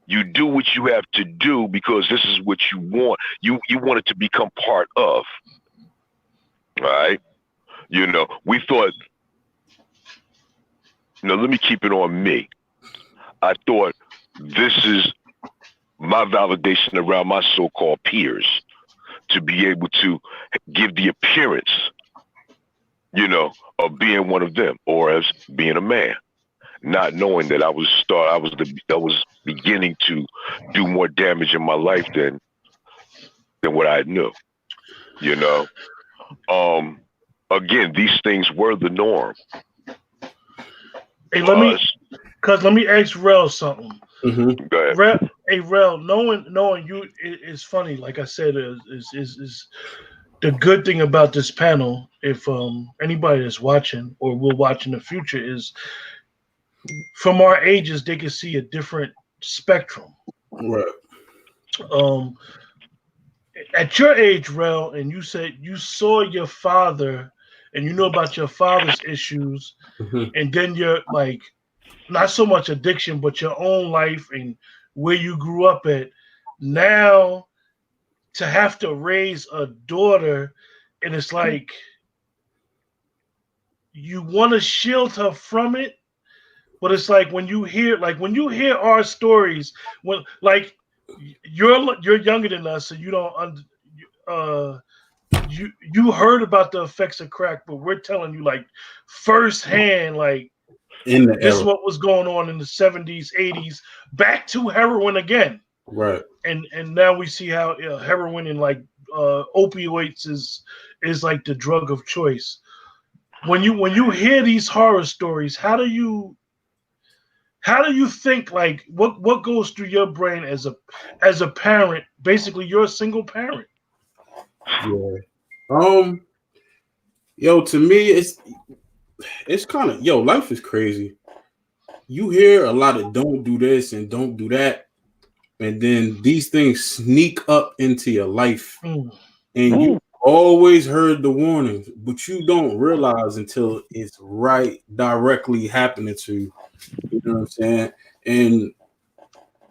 S3: you do what you have to do because this is what you want. You want it to become part of. All right? You know, we thought, you know, let me keep it on me. I thought this is my validation around my so-called peers to be able to give the appearance, you know, of being one of them or as being a man, not knowing that I was beginning to do more damage in my life than what I knew, you know. Again, these things were the norm.
S1: Hey, let me ask Rel something.
S4: Mm-hmm.
S3: Go ahead.
S1: Rel, knowing you is funny. Like I said, is the good thing about this panel. If anybody is watching or will watch in the future, is from our ages, they can see a different spectrum.
S4: Right.
S1: At your age, Rel, and you said you saw your father, and you know about your father's issues,
S4: Mm-hmm.
S1: and then you're like, not so much addiction, but your own life and where you grew up at. Now, to have to raise a daughter, and it's like you want to shield her from it, but it's like when you hear our stories, when like you're younger than us, so you don't you heard about the effects of crack, but we're telling you like firsthand, like this is what was going on in the 70s, 80s, back to heroin again.
S4: Right.
S1: And now we see how heroin and like opioids is like the drug of choice. When you hear these horror stories, how do you think, like what goes through your brain as a parent? Basically, you're a single parent.
S4: Yeah. Yo, to me, it's kind of, life is crazy. You hear a lot of don't do this and don't do that, and then these things sneak up into your life, and you always heard the warnings, but you don't realize until it's directly happening to you. You know what I'm saying? And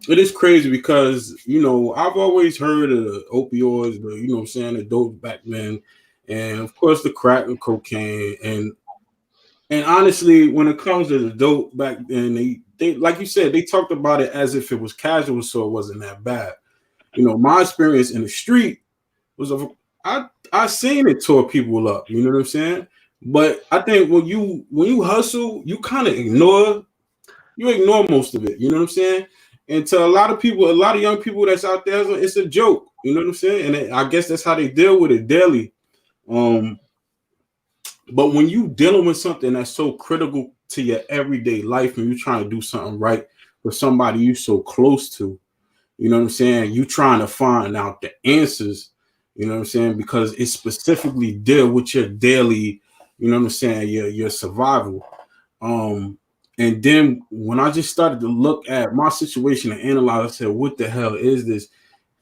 S4: it is crazy because, I've always heard of the opioids, the dope back then, and of course the crack and cocaine. And honestly, when it comes to the dope back then, they like you said, they talked about it as if it was casual, so it wasn't that bad. My experience in the street was I seen it tore people up. You know what I'm saying? But I think when you hustle, you kind of ignore most of it. You know what I'm saying? And to a lot of young people that's out there, it's a joke. You know what I'm saying? And I guess that's how they deal with it daily. But when you dealing with something that's so critical to your everyday life, and you're trying to do something right for somebody you're so close to, you know what I'm saying? You trying to find out the answers. You know what I'm saying? Because it specifically deal with your daily, you know what I'm saying, your survival. And then when I just started to look at my situation and analyze, I said, what the hell is this?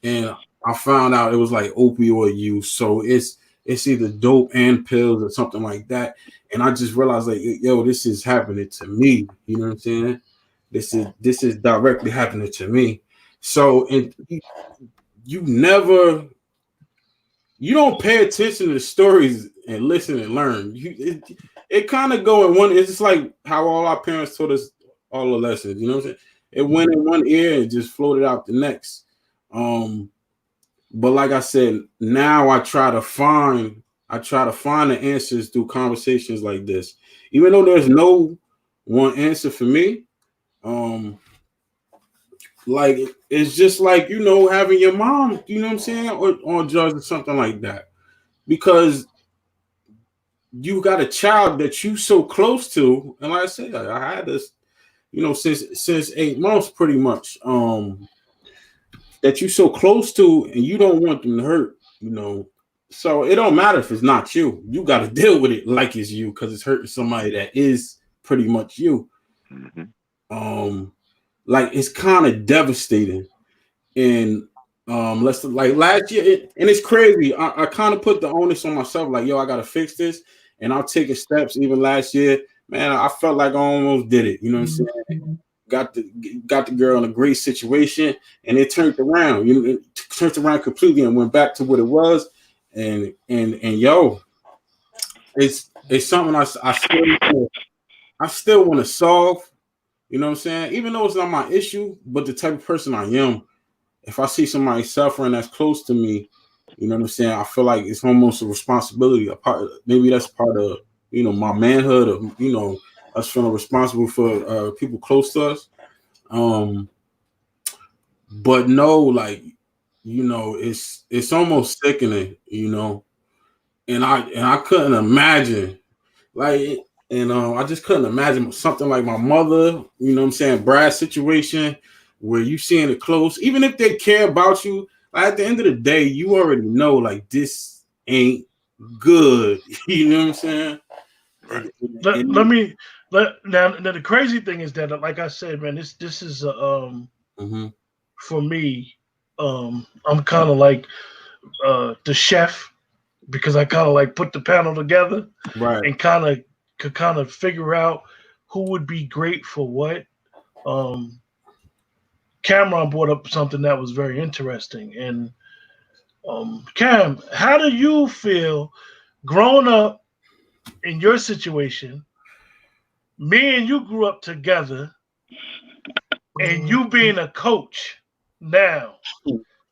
S4: And I found out it was like opioid use. So it's either dope and pills or something like that. And I just realized, like, yo, this is happening to me. You know what I'm saying? This is directly happening to me. So, and you don't pay attention to the stories and listen and learn. It kind of go in one. It's just like how all our parents taught us all the lessons. You know what I'm saying? It went in one ear and just floated out the next. But like I said, now I try to find the answers through conversations like this. Even though there's no one answer for me, like it's just like, you know, having your mom, you know what I'm saying, or on drugs or something like that, because you got a child that you so close to, and like I said, I had this, you know, since 8 months pretty much, that you so close to, and you don't want them to hurt, you know. So it don't matter if it's not you. You got to deal with it like it's you, because it's hurting somebody that is pretty much you. Like it's kind of devastating. And let's like last year, and it's crazy. I kind of put the onus on myself, like, yo, I gotta fix this, and I'm taking steps. Even last year, man, I felt like I almost did it. You know what I'm saying? Got the girl in a great situation, and it turned around. You know, it turned around completely and went back to what it was. And yo, it's something I still want to solve. You know what I'm saying? Even though it's not my issue, but the type of person I am, if I see somebody suffering that's close to me, you know what I'm saying, I feel like it's almost a responsibility. Maybe that's part of, you know, my manhood, of, you know, us feeling responsible for people close to us. But no, like, you know, it's almost sickening, you know, and I couldn't imagine, like, and I just couldn't imagine something like my mother, you know what I'm saying, Brad's situation, where you seeing it close, even if they care about you, like, at the end of the day, you already know, like, this ain't good. You know what I'm saying?
S3: Right.
S1: Now the crazy thing is that, like I said, man, this is for me, I'm kind of like the chef, because I kind of like put the panel together,
S4: Right.
S1: and could kind of figure out who would be great for what. Cameron brought up something that was very interesting, and Cam, how do you feel growing up in your situation? Me and you grew up together, and you being a coach now,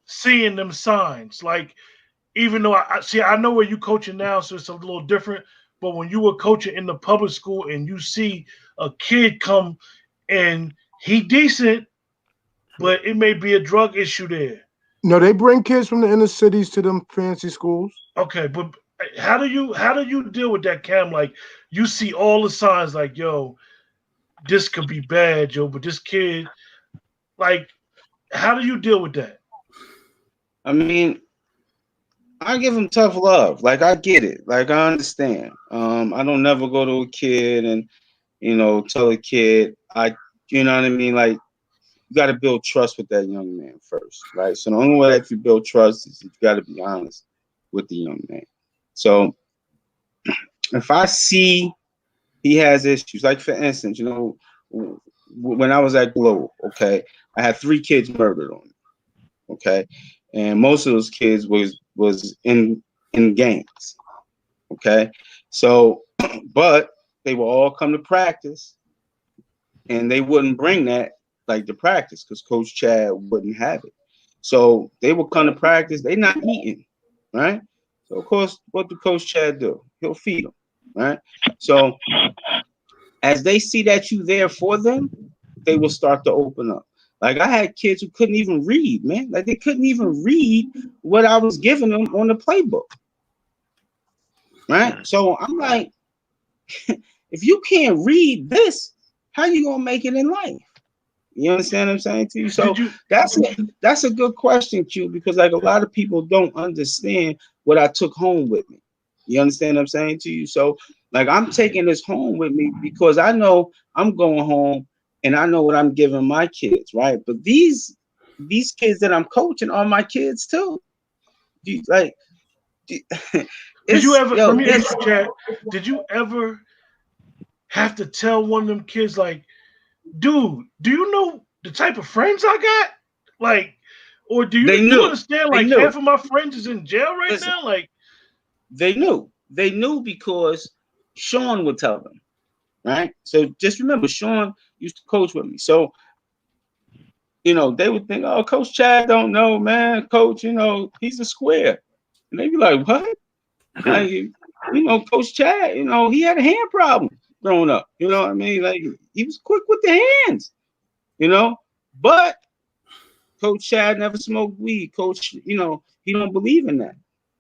S1: seeing them signs, like, even though I know where you coaching now, so it's a little different. But when you were coaching in the public school and you see a kid come and he decent, but it may be a drug issue there.
S2: No, they bring kids from the inner cities to them fancy schools.
S1: Okay, but how do you deal with that, Cam? Like, you see all the signs, like, yo, this could be bad, yo, but this kid, like, how do you deal with that?
S5: I mean, I give him tough love. Like, I get it. Like, I understand. I don't never go to a kid and, you know, tell a kid, you know what I mean? Like, you got to build trust with that young man first, right? So the only way that you build trust is you got to be honest with the young man. So if I see he has issues, like, for instance, you know, when I was at Globe, okay, I had 3 kids murdered on me, okay, and most of those kids was in gangs, okay. So, but they would all come to practice, and they wouldn't bring that, like, to practice, because Coach Chad wouldn't have it. So they would come to practice, they not eating, right? So of course, what do Coach Chad do? He'll feed them, right? So as they see that you there for them, they will start to open up. Like, I had kids who couldn't even read, man. Like, they couldn't even read what I was giving them on the playbook, right? So I'm like, if you can't read this, how you gonna make it in life? You understand what I'm saying to you? So
S1: Did you?
S5: that's a good question, Q, because like a lot of people don't understand what I took home with me. You understand what I'm saying to you? So like I'm taking this home with me because I know I'm going home and I know what I'm giving my kids, right? But these kids that I'm coaching are my kids too. Like
S1: Did you ever? Let me
S5: it's
S1: ask you, Chad. Did you ever have to tell one of them kids like, "Dude, do you know the type of friends I got?" Like, or do
S5: they
S1: you
S5: knew.
S1: understand?
S5: They
S1: Like
S5: knew.
S1: half of my friends is in jail right
S5: Listen,
S1: now. Like,
S5: they knew. They knew because Sean would tell them, right? So just remember, Sean used to coach with me. So, they would think, oh, Coach Chad don't know, man. Coach, he's a square. And they'd be like, what? Like, Coach Chad, he had a hand problem growing up. You know what I mean? Like, he was quick with the hands, but Coach Chad never smoked weed. Coach, he don't believe in that.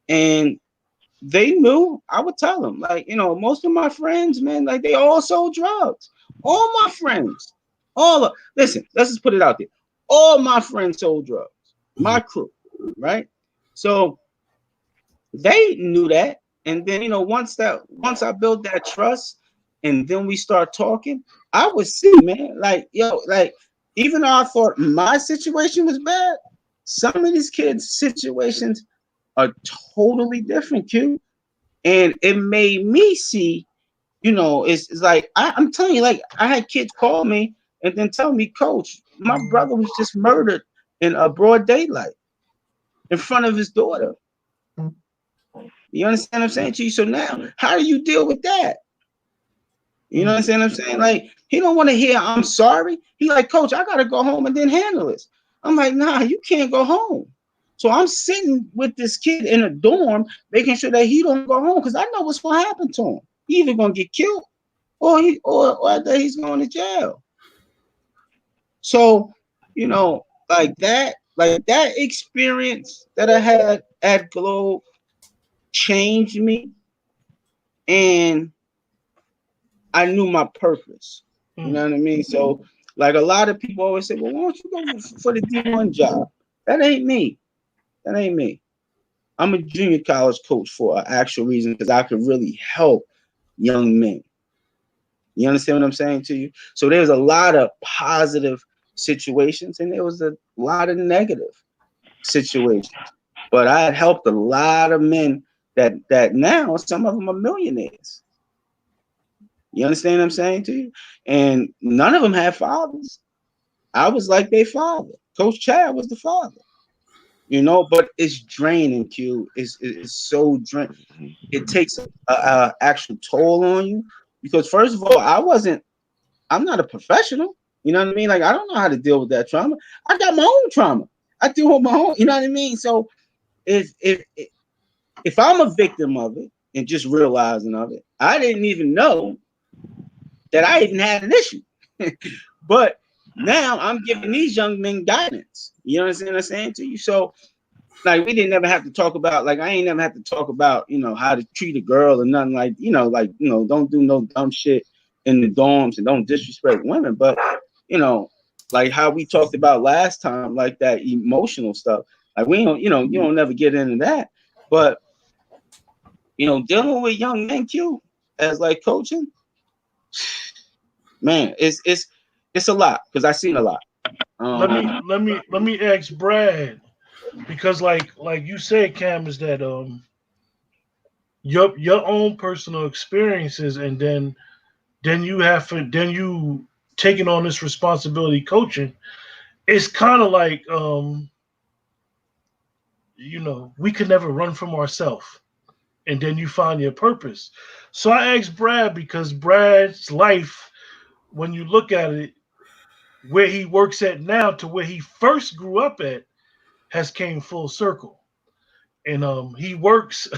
S5: And they knew. I would tell them, like, most of my friends, man, like they all sold drugs. All my friends, listen, let's just put it out there. All my friends sold drugs. My crew, right? So they knew that. And then, once I built that trust and then we start talking, I would see, man, like, even though I thought my situation was bad, some of these kids' situations are totally different, Q. And it made me see, it's like I'm telling you, like I had kids call me and then tell me, Coach, my brother was just murdered in a broad daylight in front of his daughter. You understand what I'm saying to you? So now, how do you deal with that? You understand what I'm saying? Like, he don't want to hear I'm sorry. He like, Coach, I gotta go home and then handle this. I'm like, nah, you can't go home. So I'm sitting with this kid in a dorm, making sure that he don't go home because I know what's gonna happen to him. He either gonna get killed or he's going to jail. So, like that experience that I had at Globe changed me, and I knew my purpose. You know what I mean? So, like a lot of people always say, well, why don't you go for the D1 job? That ain't me. That ain't me. I'm a junior college coach for an actual reason because I could really help young men. You understand what I'm saying to you? So there's a lot of positive situations and there was a lot of negative situations. But I had helped a lot of men that now some of them are millionaires. You understand what I'm saying to you? And none of them had fathers. I was like their father. Coach Chad was the father. But it's draining, Q. It's so draining. It takes a actual toll on you because first of all, I'm not a professional. You know what I mean? Like I don't know how to deal with that trauma. I got my own trauma. I deal with my own. You know what I mean? So if I'm a victim of it and just realizing of it, I didn't even know that I even had an issue. But now I'm giving these young men guidance. You understand what I'm saying to you? So like we didn't ever have to talk about, like I ain't never have to talk about, how to treat a girl or nothing like, don't do no dumb shit in the dorms and don't disrespect women. But, like how we talked about last time, like that emotional stuff. Like we don't, you don't never get into that. But, dealing with young men, Q, as like coaching, man, it's a lot because I've seen a lot.
S1: let me ask Brad, because like you said, Cam, is that your own personal experiences, and then you taking on this responsibility coaching. It's kind of like we could never run from ourselves, and then you find your purpose. So I asked Brad because Brad's life, when you look at it, where he works at now to where he first grew up at, has came full circle. And he works.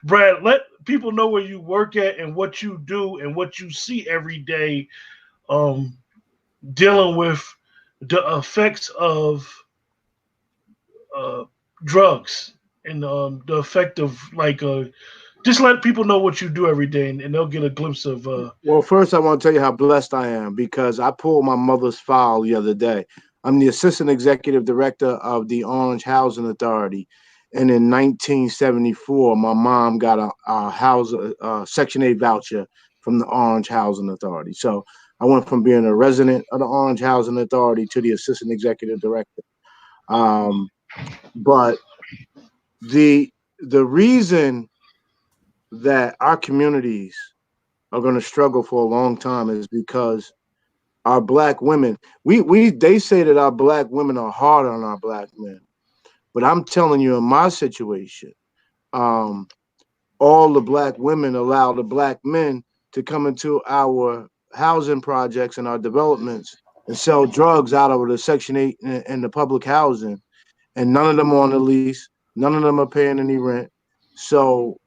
S1: Brad, let people know where you work at and what you do and what you see every day, um, dealing with the effects of uh, drugs and the effect of like just let people know what you do every day, and they'll get a glimpse of.
S2: Well, first I want to tell you how blessed I am because I pulled my mother's file the other day. I'm the assistant executive director of the Orange Housing Authority, and in 1974, my mom got a Section 8 voucher from the Orange Housing Authority. So I went from being a resident of the Orange Housing Authority to the assistant executive director. But the reason that our communities are going to struggle for a long time is because our black women, they say that our black women are hard on our black men, but I'm telling you, in my situation, all the black women allow the black men to come into our housing projects and our developments and sell drugs out of the Section 8 and the public housing, and none of them are on the lease, none of them are paying any rent. So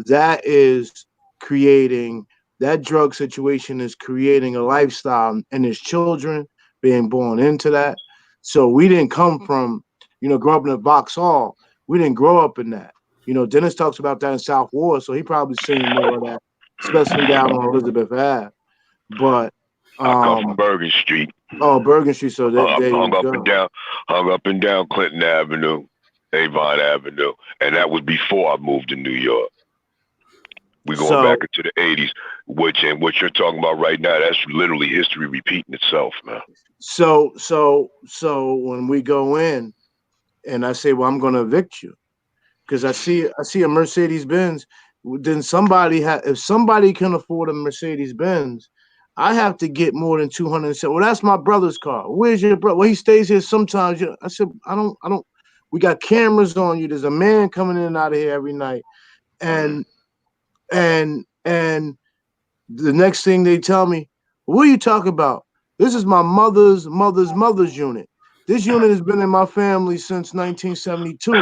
S2: that is creating, that drug situation is creating a lifestyle, and there's children being born into that. So we didn't come from, growing up in a Vauxhall. We didn't grow up in that. Dennis talks about that in South Ward, so he probably seen more of that, especially down on Elizabeth Ave. But
S3: I come from Bergen Street.
S2: Oh, Bergen Street. So
S3: hung up and down Clinton Avenue, Avon Avenue, and that was before I moved to New York. We're going back into the 80s, what you're talking about right now, that's literally history repeating itself, man.
S2: So when we go in and I say, well, I'm going to evict you because I see a Mercedes Benz, then if somebody can afford a Mercedes Benz, I have to get more than 200. Well, that's my brother's car. Where's your brother? Well, he stays here sometimes. I said, I don't. We got cameras on you. There's a man coming in and out of here every night, and the next thing they tell me, what are you talking about? This is my mother's unit. This unit has been in my family since 1972.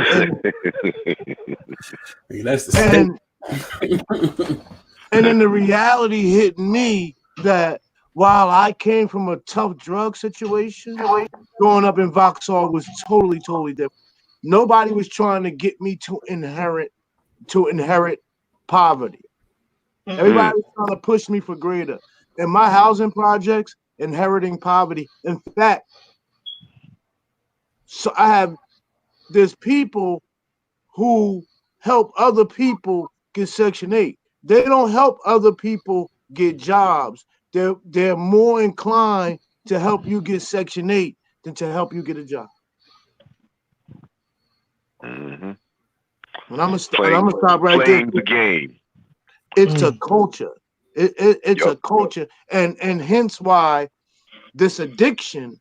S2: And then the reality hit me that while I came from a tough drug situation, growing up in Vauxhall was totally different. Nobody was trying to get me to inherit poverty. Everybody was trying to push me for greater. In my housing projects, inheriting poverty. In fact, there's people who help other people get Section 8. They don't help other people get jobs. They're more inclined to help you get Section 8 than to help you get a job.
S3: Mm-hmm.
S2: And I'm gonna stop right there.
S3: Playing the game.
S2: It's a culture. It's a culture, and hence why this addiction.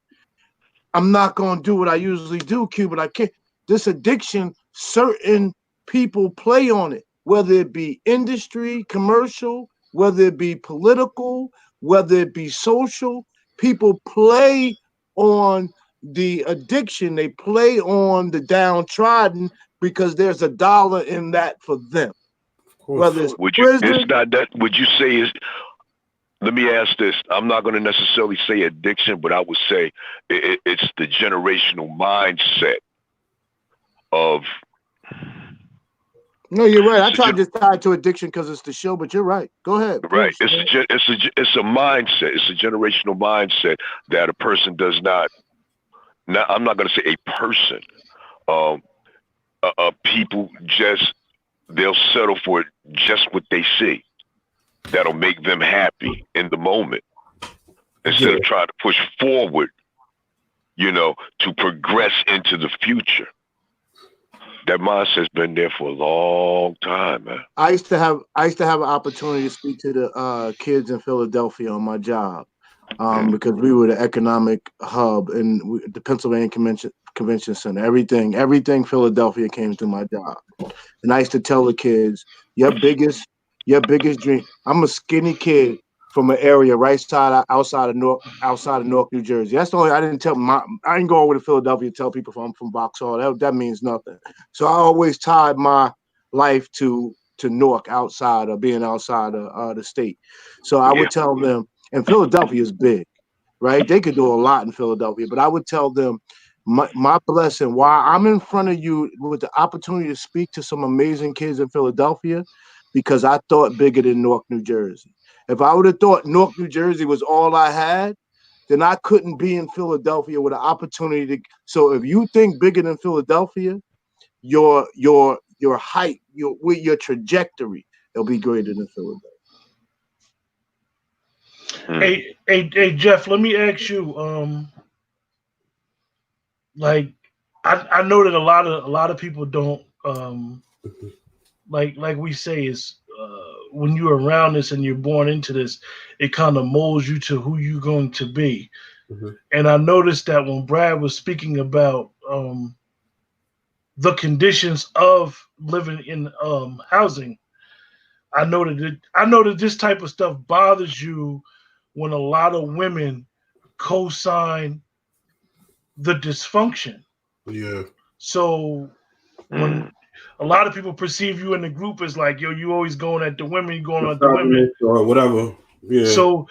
S2: I'm not gonna do what I usually do, Q, but I can't. This addiction, certain people play on it, whether it be industry, commercial, whether it be political, whether it be social. People play on the addiction. They play on the downtrodden because there's a dollar in that for them. Whether it's
S3: would you say is? Let me ask this. I'm not going to necessarily say addiction, but I would say it's the generational mindset of.
S2: No, you're right. I tried to tie it to addiction because it's the show, but you're right. Go ahead.
S3: Right. It's a mindset. It's a generational mindset that a person does not. Now, I'm not going to say a person. People they'll settle for just what they see. That'll make them happy in the moment instead of trying to push forward, to progress into the future. That mindset's been there for a long time, man. I used to have an opportunity to speak to the kids in Philadelphia on my job because we were the economic hub and the Pennsylvania Convention Center. Everything Philadelphia came through my job, and I used to tell the kids, your biggest dream. I'm a skinny kid from an area outside of Newark, New Jersey. That's the only I didn't tell I didn't go over to Philadelphia to tell people I'm from Vauxhall. That means nothing. So I always tied my life to Newark outside of being outside of the state. So I would tell them, and Philadelphia is big, right? They could do a lot in Philadelphia, but I would tell them,
S2: my blessing, while I'm in front of you with the opportunity to speak to some amazing kids in Philadelphia, because I thought bigger than Newark, New Jersey. If I would have thought Newark, New Jersey was all I had, then I couldn't be in Philadelphia with an opportunity to. So if you think bigger than Philadelphia, your height, your trajectory, it'll be greater than Philadelphia.
S1: Hey, Jeff, let me ask you, like, I know that a lot of people don't, like we say, is when you're around this and you're born into this, it kind of molds you to who you're going to be.
S4: Mm-hmm.
S1: And I noticed that when Brad was speaking about the conditions of living in housing, I know that this type of stuff bothers you when a lot of women co-sign the dysfunction.
S4: Yeah.
S1: So when a lot of people perceive you in the group as like, yo, you always going at the women, you going at the women,
S4: or whatever. Yeah.
S1: So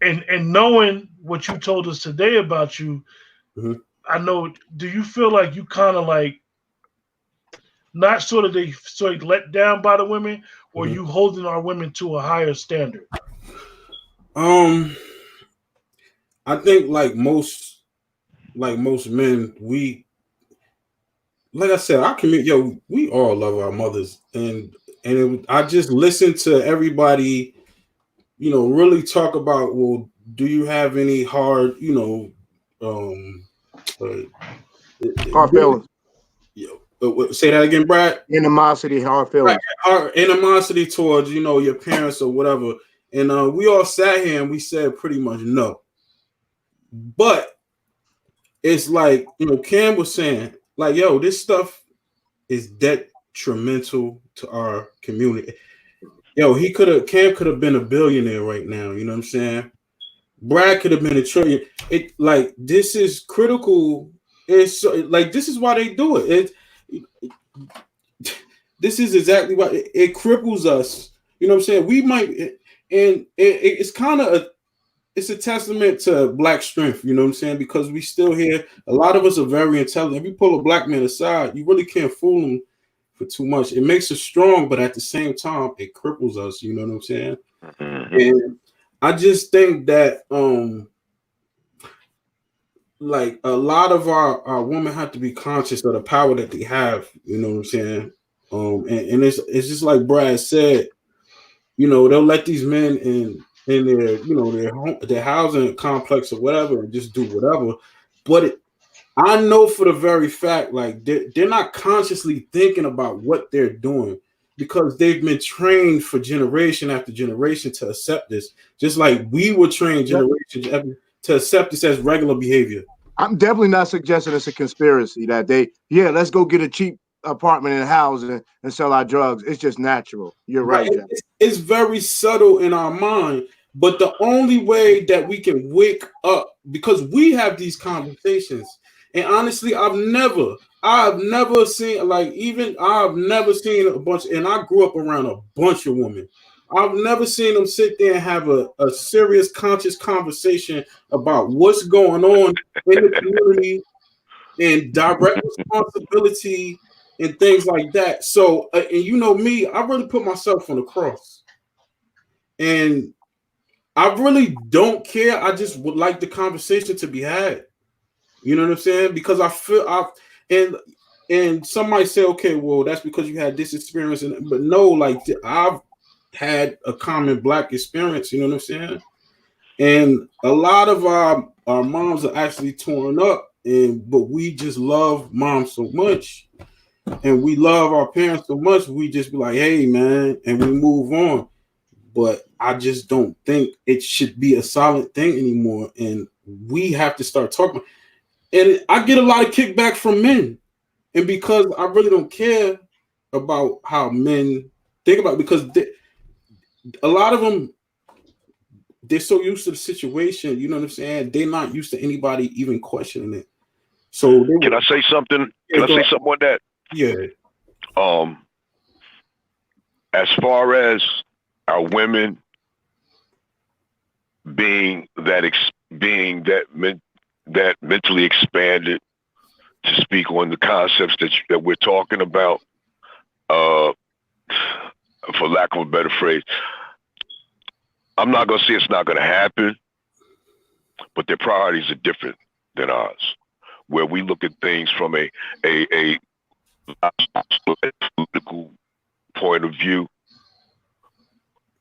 S1: and knowing what you told us today about you,
S4: mm-hmm.
S1: I know. Do you feel like you kind of like not sort of let down by the women, or
S4: mm-hmm.
S1: you holding our women to a higher standard?
S4: I think like most men, we, like I said, our community, yo, we all love our mothers, and I just listen to everybody, really talk about, well, do you have any hard,
S2: Hard feelings.
S4: Say that again, Brad.
S2: Animosity, hard feelings.
S4: Right. Animosity towards, your parents or whatever. And we all sat here and we said pretty much no. But it's like, Cam was saying, like, yo, this stuff is detrimental to our community. Yo, Cam could have been a billionaire right now. You know what I'm saying? Brad could have been a trillion. This is critical. It's like, this is why they do it. This is exactly why it cripples us. You know what I'm saying? We might, and it's kind of it's a testament to Black strength. You know what I'm saying? Because we still here. A lot of us are very intelligent. If you pull a Black man aside, you really can't fool him for too much. It makes us strong, but at the same time, it cripples us. You know what I'm saying? Mm-hmm. And I just think that like a lot of our women have to be conscious of the power that they have. You know what I'm saying? And it's just like Brad said. They'll let these men in their housing complex or whatever and just do whatever. But I know for the very fact, like they're not consciously thinking about what they're doing, because they've been trained for generation after generation to accept this, just like we were trained generations to accept this as regular behavior.
S2: I'm definitely not suggesting it's a conspiracy that let's go get a cheap apartment and house and sell our drugs. It's just natural. You're right, Jeff.
S4: It's very subtle in our mind, but the only way that we can wake up, because we have these conversations, and honestly, I've never seen I've never seen a bunch, and I grew up around a bunch of women. I've never seen them sit there and have a serious, conscious conversation about what's going on in the community and direct responsibility and things like that. So, and me, I really put myself on the cross. And I really don't care. I just would like the conversation to be had. You know what I'm saying? Because I feel and some might say, okay, well, that's because you had this experience. But no, like I've had a common Black experience, you know what I'm saying? And a lot of our moms are actually torn up, but we just love mom so much, and we love our parents so much, we just be like, hey man, and we move on. But I just don't think it should be a solid thing anymore, and we have to start talking. And I get a lot of kickback from men, and because I really don't care about how men think about it, because a lot of them, they're so used to the situation, you know what I'm saying? They're not used to anybody even questioning it. So
S3: can I say something? Can I say something on that?
S4: Yeah.
S3: As far as our women being that that mentally expanded to speak on the concepts that we're talking about. For lack of a better phrase, I'm not going to say it's not going to happen, but their priorities are different than ours, where we look at things from a political point of view.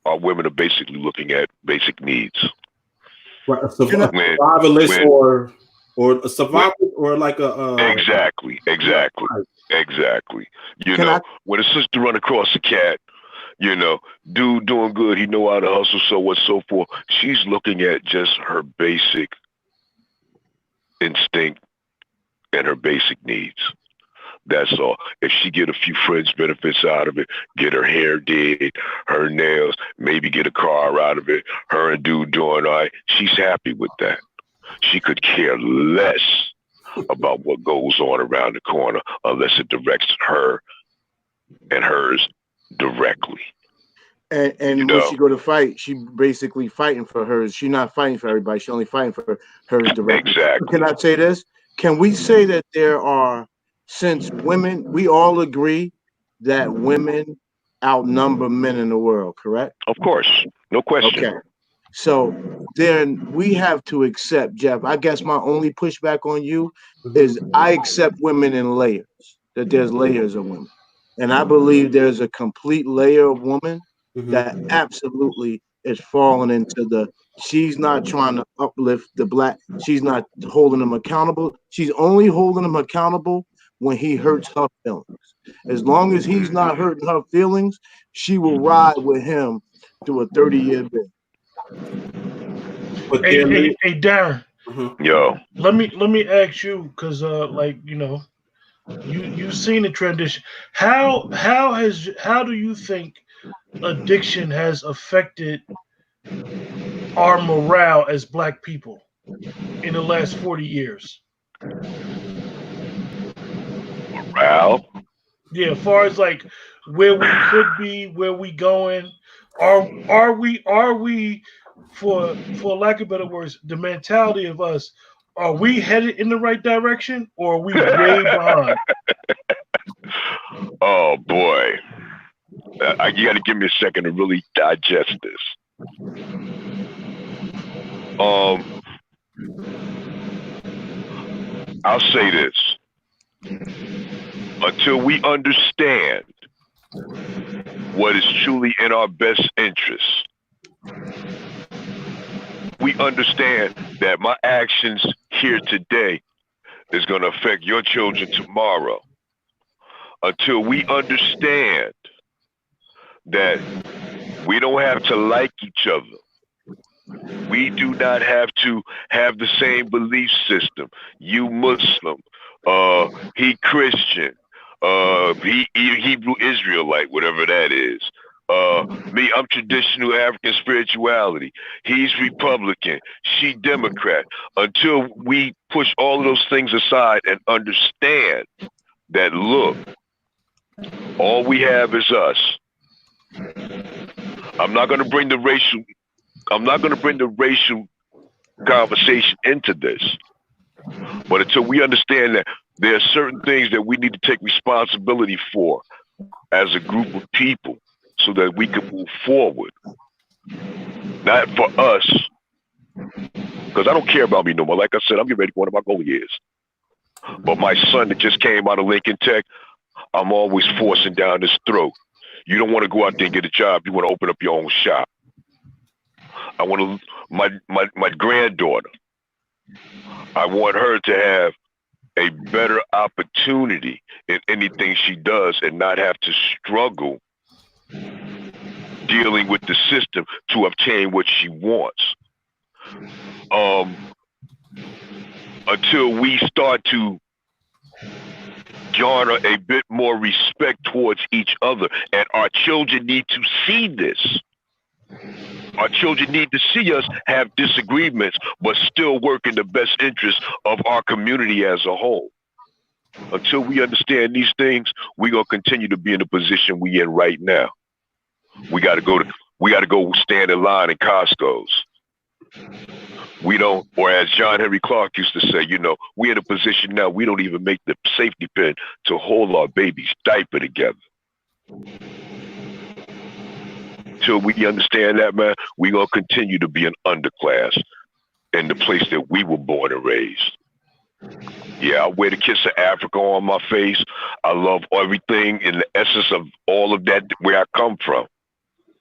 S3: Our women are basically looking at basic needs.
S4: Right, a survivalist or a survival or like a
S3: exactly. You know, when a sister run across a cat, you know, dude doing good, he know how to hustle, so what, so forth. She's looking at just her basic instinct and her basic needs. That's all. If she get a few friends benefits out of it, get her hair did, her nails, maybe get a car out of it, her and dude doing all right, she's happy with that. She could care less about what goes on around the corner unless it directs her and hers directly.
S2: And when she go to fight, she basically fighting for hers. She's not fighting for everybody. She's only fighting for hers directly.
S3: Exactly.
S2: Can I say this? Can we say that there are, since women, we all agree that women outnumber men in the world, correct?
S3: Of course. No question.
S2: Okay. So then we have to accept, Jeff, I guess my only pushback on you is I accept women in layers, that there's layers of women. And I believe there's a complete layer of woman that absolutely is falling into the, she's not trying to uplift the black, she's not holding them accountable. She's only holding them accountable when he hurts her feelings. As long as he's not hurting her feelings, she will ride with him through a 30-year bid.
S1: Hey, Darren.
S3: Yo.
S1: Let me ask you, because like, you know, you've seen the transition. How do you think addiction has affected our morale as black people in the last 40 years?
S3: Morale?
S1: Yeah, as far as like where we could be, where we going, are we for lack of better words, the mentality of us, are we headed in the right direction or are we way behind?
S3: Oh boy. You got to give me a second to really digest this. I'll say this. Until we understand what is truly in our best interest, we understand that my actions here today is going to affect your children tomorrow. Until we understand that we don't have to like each other. We do not have to have the same belief system. You Muslim, he Christian, he Hebrew Israelite, whatever that is. Me, I'm traditional African spirituality. He's Republican. She Democrat. Until we push all of those things aside and understand that, look, all we have is us. I'm not going to bring the racial conversation into this. But until we understand that there are certain things that we need to take responsibility for as a group of people so that we can move forward. Not for us, because I don't care about me no more. Like I said, I'm getting ready for one of my goal years. But my son that just came out of Lincoln Tech, I'm always forcing down his throat. You don't want to go out there and get a job. You want to open up your own shop. I want to, my granddaughter, I want her to have a better opportunity in anything she does and not have to struggle dealing with the system to obtain what she wants. Until we start to garner a bit more respect towards each other, and our children need to see this. Our children need to see us have disagreements, but still work in the best interest of our community as a whole. Until we understand these things, we're gonna continue to be in the position we in right now. We gotta go stand in line in Costco's. We don't, or as John Henry Clark used to say, we're in a position now we don't even make the safety pin to hold our baby's diaper together. Till we understand that, man, we're going to continue to be an underclass in the place that we were born and raised. Yeah, I wear the kiss of Africa on my face. I love everything in the essence of all of that, where I come from.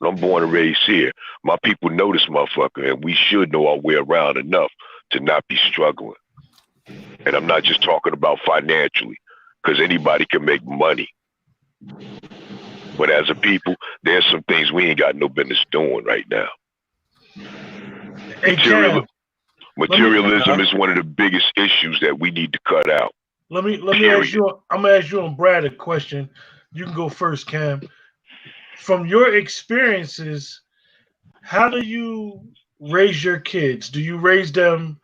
S3: I'm born and raised here. My people know this motherfucker, and we should know our way around enough to not be struggling. And I'm not just talking about financially, because anybody can make money. But as a people, there's some things we ain't got no business doing right now.
S1: Hey,
S3: Materialism is one of the biggest issues that we need to cut out.
S1: Let me ask you. I'm gonna ask you and Brad a question. You can go first, Cam. From your experiences, how do you raise your kids? Do you raise them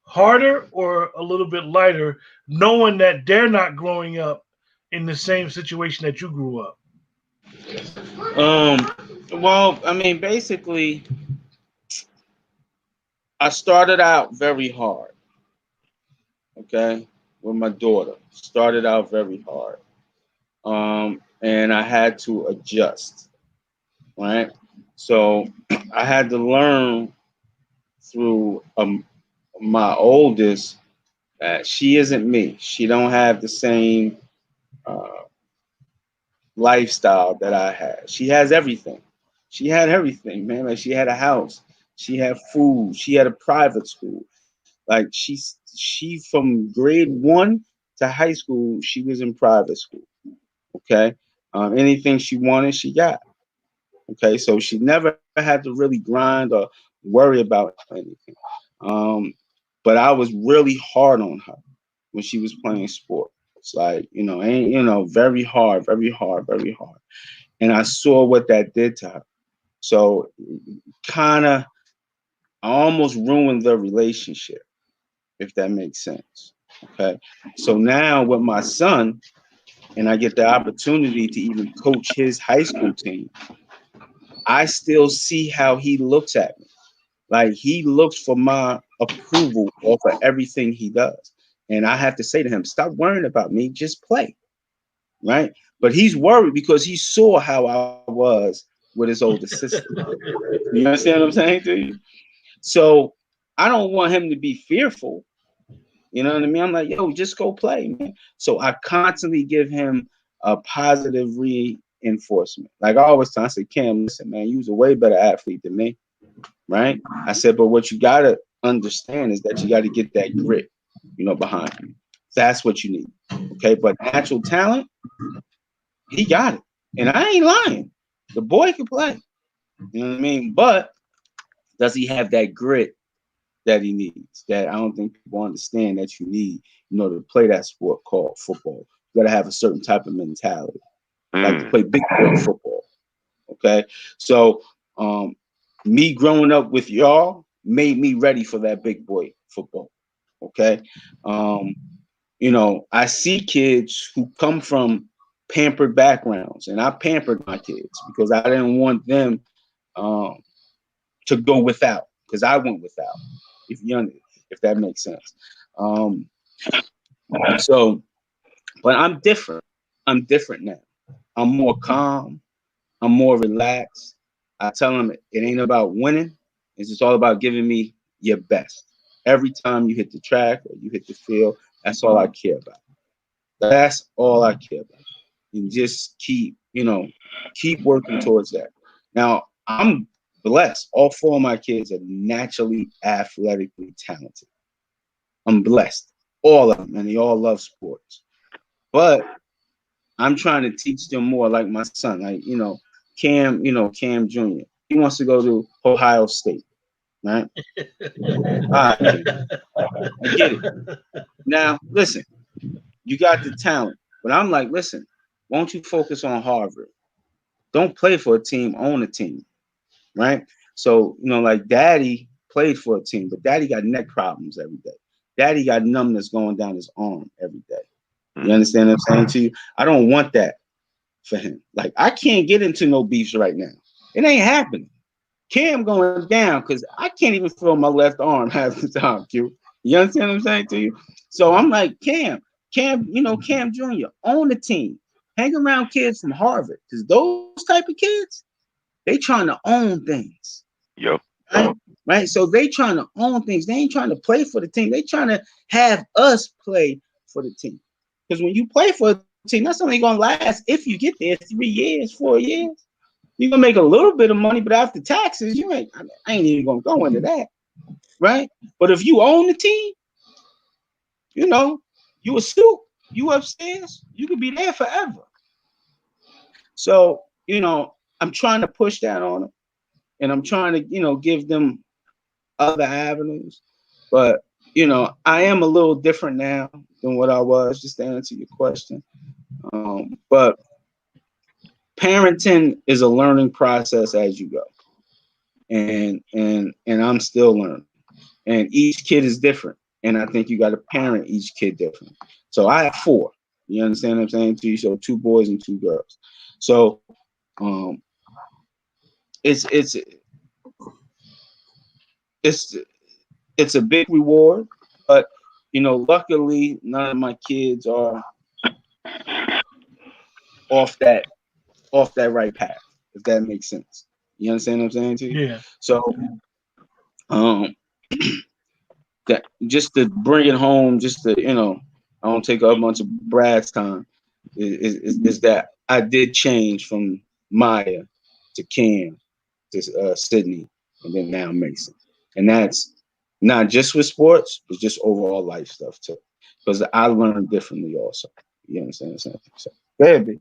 S1: harder or a little bit lighter, knowing that they're not growing up in the same situation that you grew up?
S5: Well, I mean, basically, I started out very hard. Okay, with my daughter, started out very hard. And I had to adjust, right? So I had to learn through my oldest that she isn't me. She don't have the same lifestyle that I had. She has everything. She had everything, man. Like, she had a house. She had food. She had a private school. Like, she from grade 1 to high school, she was in private school. Okay. Anything she wanted, she got. Okay. So she never had to really grind or worry about anything. But I was really hard on her when she was playing sports. Like, very hard, very hard, very hard. And I saw what that did to her. So I almost ruined the relationship, if that makes sense. Okay. So now with my son, and I get the opportunity to even coach his high school team, I still see how he looks at me. Like, he looks for my approval off of everything he does. And I have to say to him, stop worrying about me, just play. Right? But he's worried because he saw how I was with his older sister. You understand what I'm saying to you? So I don't want him to be fearful. You know what I mean? I'm like, yo, just go play, man. So I constantly give him a positive reinforcement. Like I always tell him, I say, Cam, listen, man, you was a way better athlete than me, right? I said, but what you got to understand is that you got to get that grit, behind you. That's what you need, okay? But natural talent, he got it. And I ain't lying. The boy can play. You know what I mean? But does he have that grit that he needs, that I don't think people understand that you need, to play that sport called football? You got to have a certain type of mentality, like to play big boy football. Okay, so me growing up with y'all made me ready for that big boy football. Okay, I see kids who come from pampered backgrounds, and I pampered my kids because I didn't want them to go without, because I went without. If that makes sense. But I'm different. I'm different now. I'm more calm. I'm more relaxed. I tell them it ain't about winning. It's just all about giving me your best. Every time you hit the track or you hit the field, that's all I care about. That's all I care about. And just keep working towards that. Now, I'm blessed. All 4 of my kids are naturally athletically talented. I'm blessed. All of them. And they all love sports. But I'm trying to teach them more, like my son. Like, Cam Jr. He wants to go to Ohio State. Right? All right, I get it. Now, listen, you got the talent. But I'm like, listen, won't you focus on Harvard? Don't play for a team, own a team. Right? So, like daddy played for a team, but daddy got neck problems every day. Daddy got numbness going down his arm every day. You understand what I'm saying to you? I don't want that for him. Like, I can't get into no beefs right now. It ain't happening. Cam going down because I can't even feel my left arm half the time, Q. You understand what I'm saying to you? So I'm like, Cam, Cam Jr., own the team. Hang around kids from Harvard. Because those type of kids, they trying to own things.
S3: Yep.
S5: Right? So they trying to own things. They ain't trying to play for the team. They trying to have us play for the team. Because when you play for a team, that's only going to last if you get there 3 years, 4 years. You're going to make a little bit of money, but after taxes, I ain't even going to go into that. Right? But if you own the team, you a suit, you upstairs, you could be there forever. So, I'm trying to push that on them, and I'm trying to, give them other avenues. But, I am a little different now than what I was, just to answer your question. But parenting is a learning process as you go. And I'm still learning. And each kid is different. And I think you got to parent each kid different. So I have 4. You understand what I'm saying to you? So 2 boys and 2 girls. So it's a big reward, but luckily none of my kids are off that right path, if that makes sense. You understand what I'm saying to you?
S1: Yeah.
S5: So that just to bring it home, just to I don't take up much of Brad's time, is that I did change from Maya to Cam to Sydney, and then now Mason, and that's not just with sports, but just overall life stuff too, because I learned differently also. You understand what I'm saying? So, go ahead, B.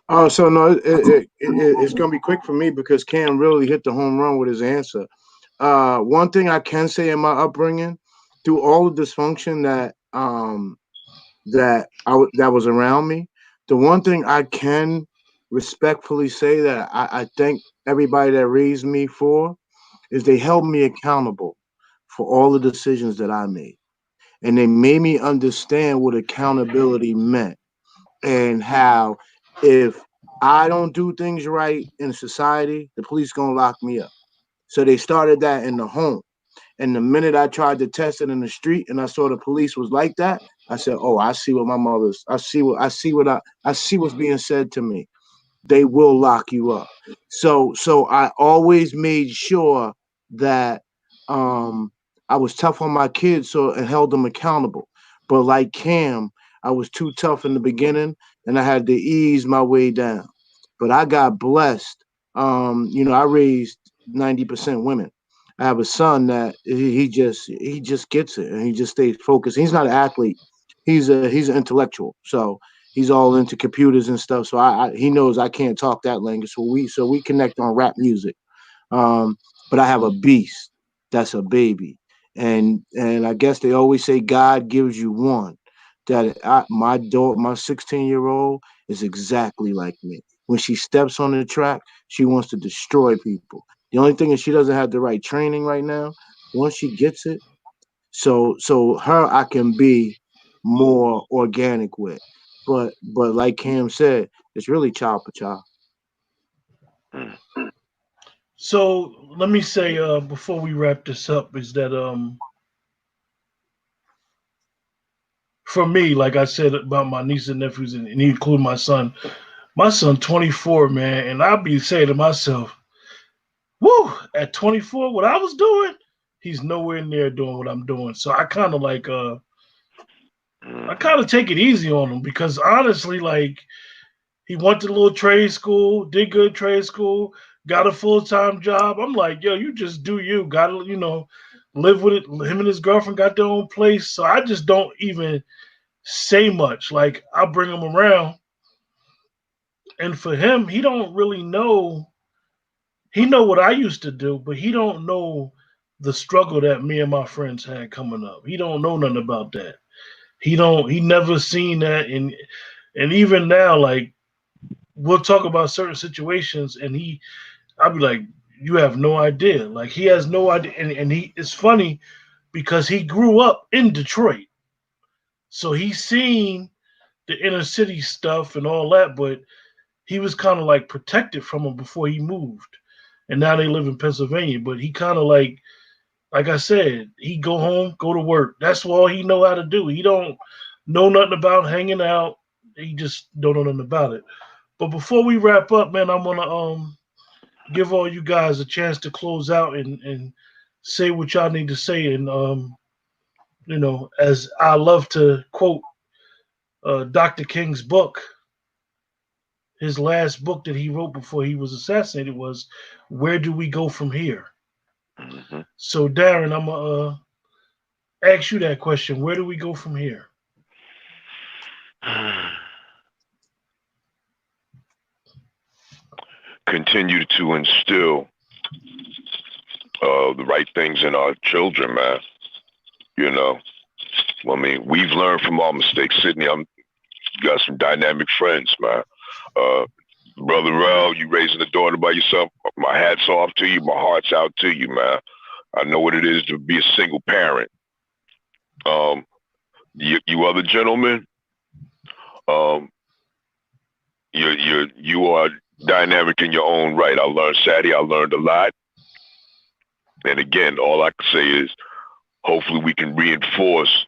S2: Oh, so no, it's gonna be quick for me because Cam really hit the home run with his answer. One thing I can say in my upbringing, through all the dysfunction that that was around me, the one thing I can respectfully say that I thank everybody that raised me for is they held me accountable for all the decisions that I made, and they made me understand what accountability meant and how if I don't do things right in society, the police gonna lock me up. So they started that in the home. And the minute I tried to test it in the street and I saw the police was like that, I said, "Oh, I see what my mother's. I see what's being said to me. They will lock you up." So I always made sure that I was tough on my kids and held them accountable. But like Cam, I was too tough in the beginning and I had to ease my way down. But I got blessed. I raised 90% women. I have a son that he just gets it and he just stays focused. He's not an athlete. He's an intellectual. So he's all into computers and stuff. So he knows I can't talk that language. So we connect on rap music. But I have a beast that's a baby. And I guess they always say God gives you one. My 16-year-old is exactly like me. When she steps on the track, she wants to destroy people. The only thing is she doesn't have the right training right now. Once she gets it, so her I can be more organic with. But like Cam said, it's really child per child.
S1: So let me say before we wrap this up is that for me, like I said about my nieces and nephews and including my son 24, man, and I'll be saying to myself, woo, at 24, what I was doing, he's nowhere near doing what I'm doing. So I kind of take it easy on him because honestly, like he went to a little trade school, did good trade school, got a full-time job. I'm like, yo, you just do you. Got to, live with it. Him and his girlfriend got their own place. So I just don't even say much. Like I'll bring him around. And for him, he don't really know. He know what I used to do, but he don't know the struggle that me and my friends had coming up. He don't know nothing about that. He never seen that. And even now, like we'll talk about certain situations and I'll be like, you have no idea. Like he has no idea. And it's funny because he grew up in Detroit. So he's seen the inner city stuff and all that, but he was kind of like protected from it before he moved. and now they live in Pennsylvania. But he kind of like I said, he go home, go to work. That's all he know how to do. He don't know nothing about hanging out. He just don't know nothing about it. But before we wrap up, man, I'm gonna give all you guys a chance to close out and say what y'all need to say. And as I love to quote Dr. King's book, his last book that he wrote before he was assassinated was "Where Do We Go From Here?"
S3: Mhm.
S1: So, Darren, I'm gonna ask you that question. Where do we go from here?
S3: Continue to instill the right things in our children, man. You know, I mean, we've learned from our mistakes. Sydney, I'm got some dynamic friends, man. Uh, Brother Rel, you raising a daughter by yourself. My hat's off to you. My heart's out to you, man. I know what it is to be a single parent. You other gentlemen, um, you are dynamic in your own right. I learned Sadie. I learned a lot. And again, all I can say is, hopefully, we can reinforce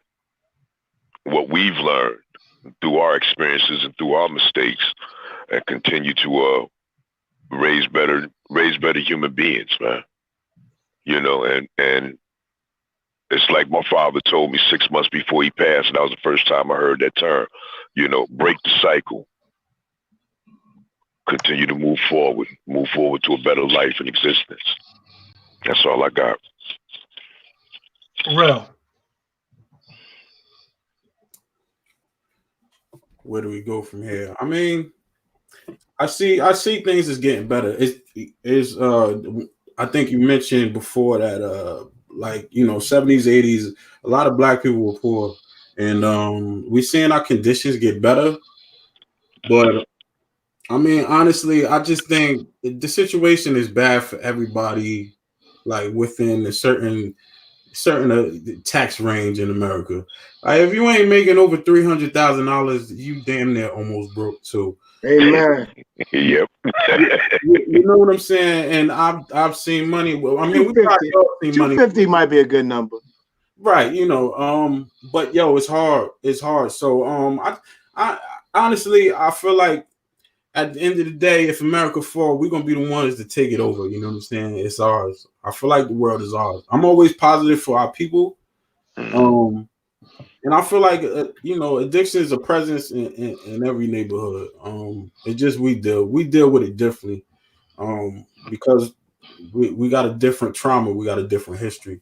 S3: what we've learned through our experiences and through our mistakes, and continue to raise better human beings, man. You know, and it's like my father told me 6 months before he passed, and that was the first time I heard that term. You know, break the cycle. Continue to move forward to a better life and existence. That's all I got.
S1: Rel.
S4: Where do we go from here? I mean, I see things as getting better. I think you mentioned before that like 70s, 80s, a lot of black people were poor. And we're seeing our conditions get better. But I mean, honestly, I just think the situation is bad for everybody, like within a certain tax range in America. If you ain't making over $300,000, you damn near almost broke too.
S2: Amen.
S3: Yep.
S4: You know what I'm saying? And I've seen money. I mean, we probably all seen money.
S2: 250 might be a good number.
S4: Right, but yo, it's hard. It's hard. So I honestly I feel like at the end of the day, if America fall, we're gonna be the ones to take it over. You know what I'm saying? It's ours. I feel like the world is ours. I'm always positive for our people. And I feel like addiction is a presence in every neighborhood. It just we deal with it differently. Because we got a different trauma, we got a different history.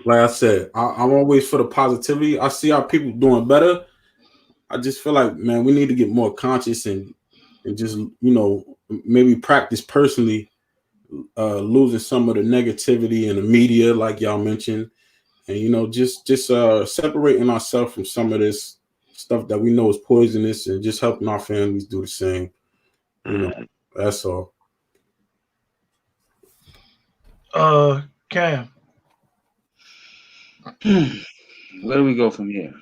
S4: Like I said, I'm always for the positivity. I see our people doing better. I just feel like, man, we need to get more conscious and just maybe practice personally losing some of the negativity in the media, like y'all mentioned, and just separating ourselves from some of this stuff that we know is poisonous, and just helping our families do the same. That's all.
S1: Cam.
S5: Where do we go from here?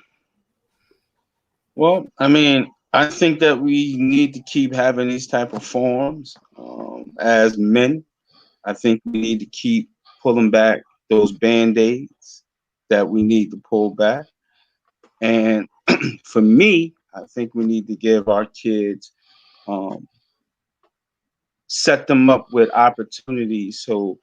S5: Well, I mean, I think that we need to keep having these type of forums as men. I think we need to keep pulling back those band-aids that we need to pull back. And for me, I think we need to give our kids, set them up with opportunities so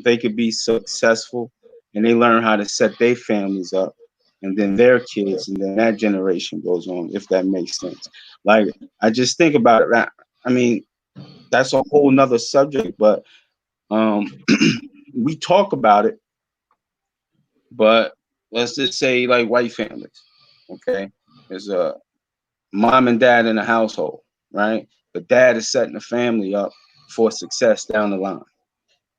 S5: they could be successful, and they learn how to set their families up, and then their kids, and then that generation goes on, if that makes sense. Like, I just think about it. I mean, that's a whole nother subject, but we talk about it, but let's just say like white families, okay? There's a mom and dad in a household, right? But dad is setting the family up for success down the line,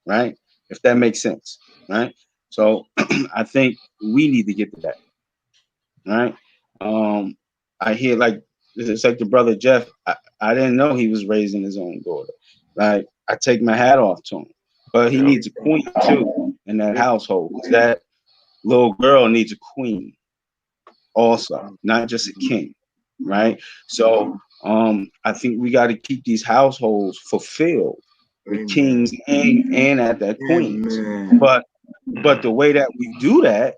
S5: right? If that makes sense, right? So I think we need to get to that, right? I hear it's like the brother Jeff. I didn't know he was raising his own daughter. Like, I take my hat off to him, but he needs a queen too in that household. That little girl needs a queen also, not just a king, right? So I think we got to keep these households fulfilled with
S2: Amen.
S5: kings and at that queens.
S2: Amen.
S5: But the way that we do that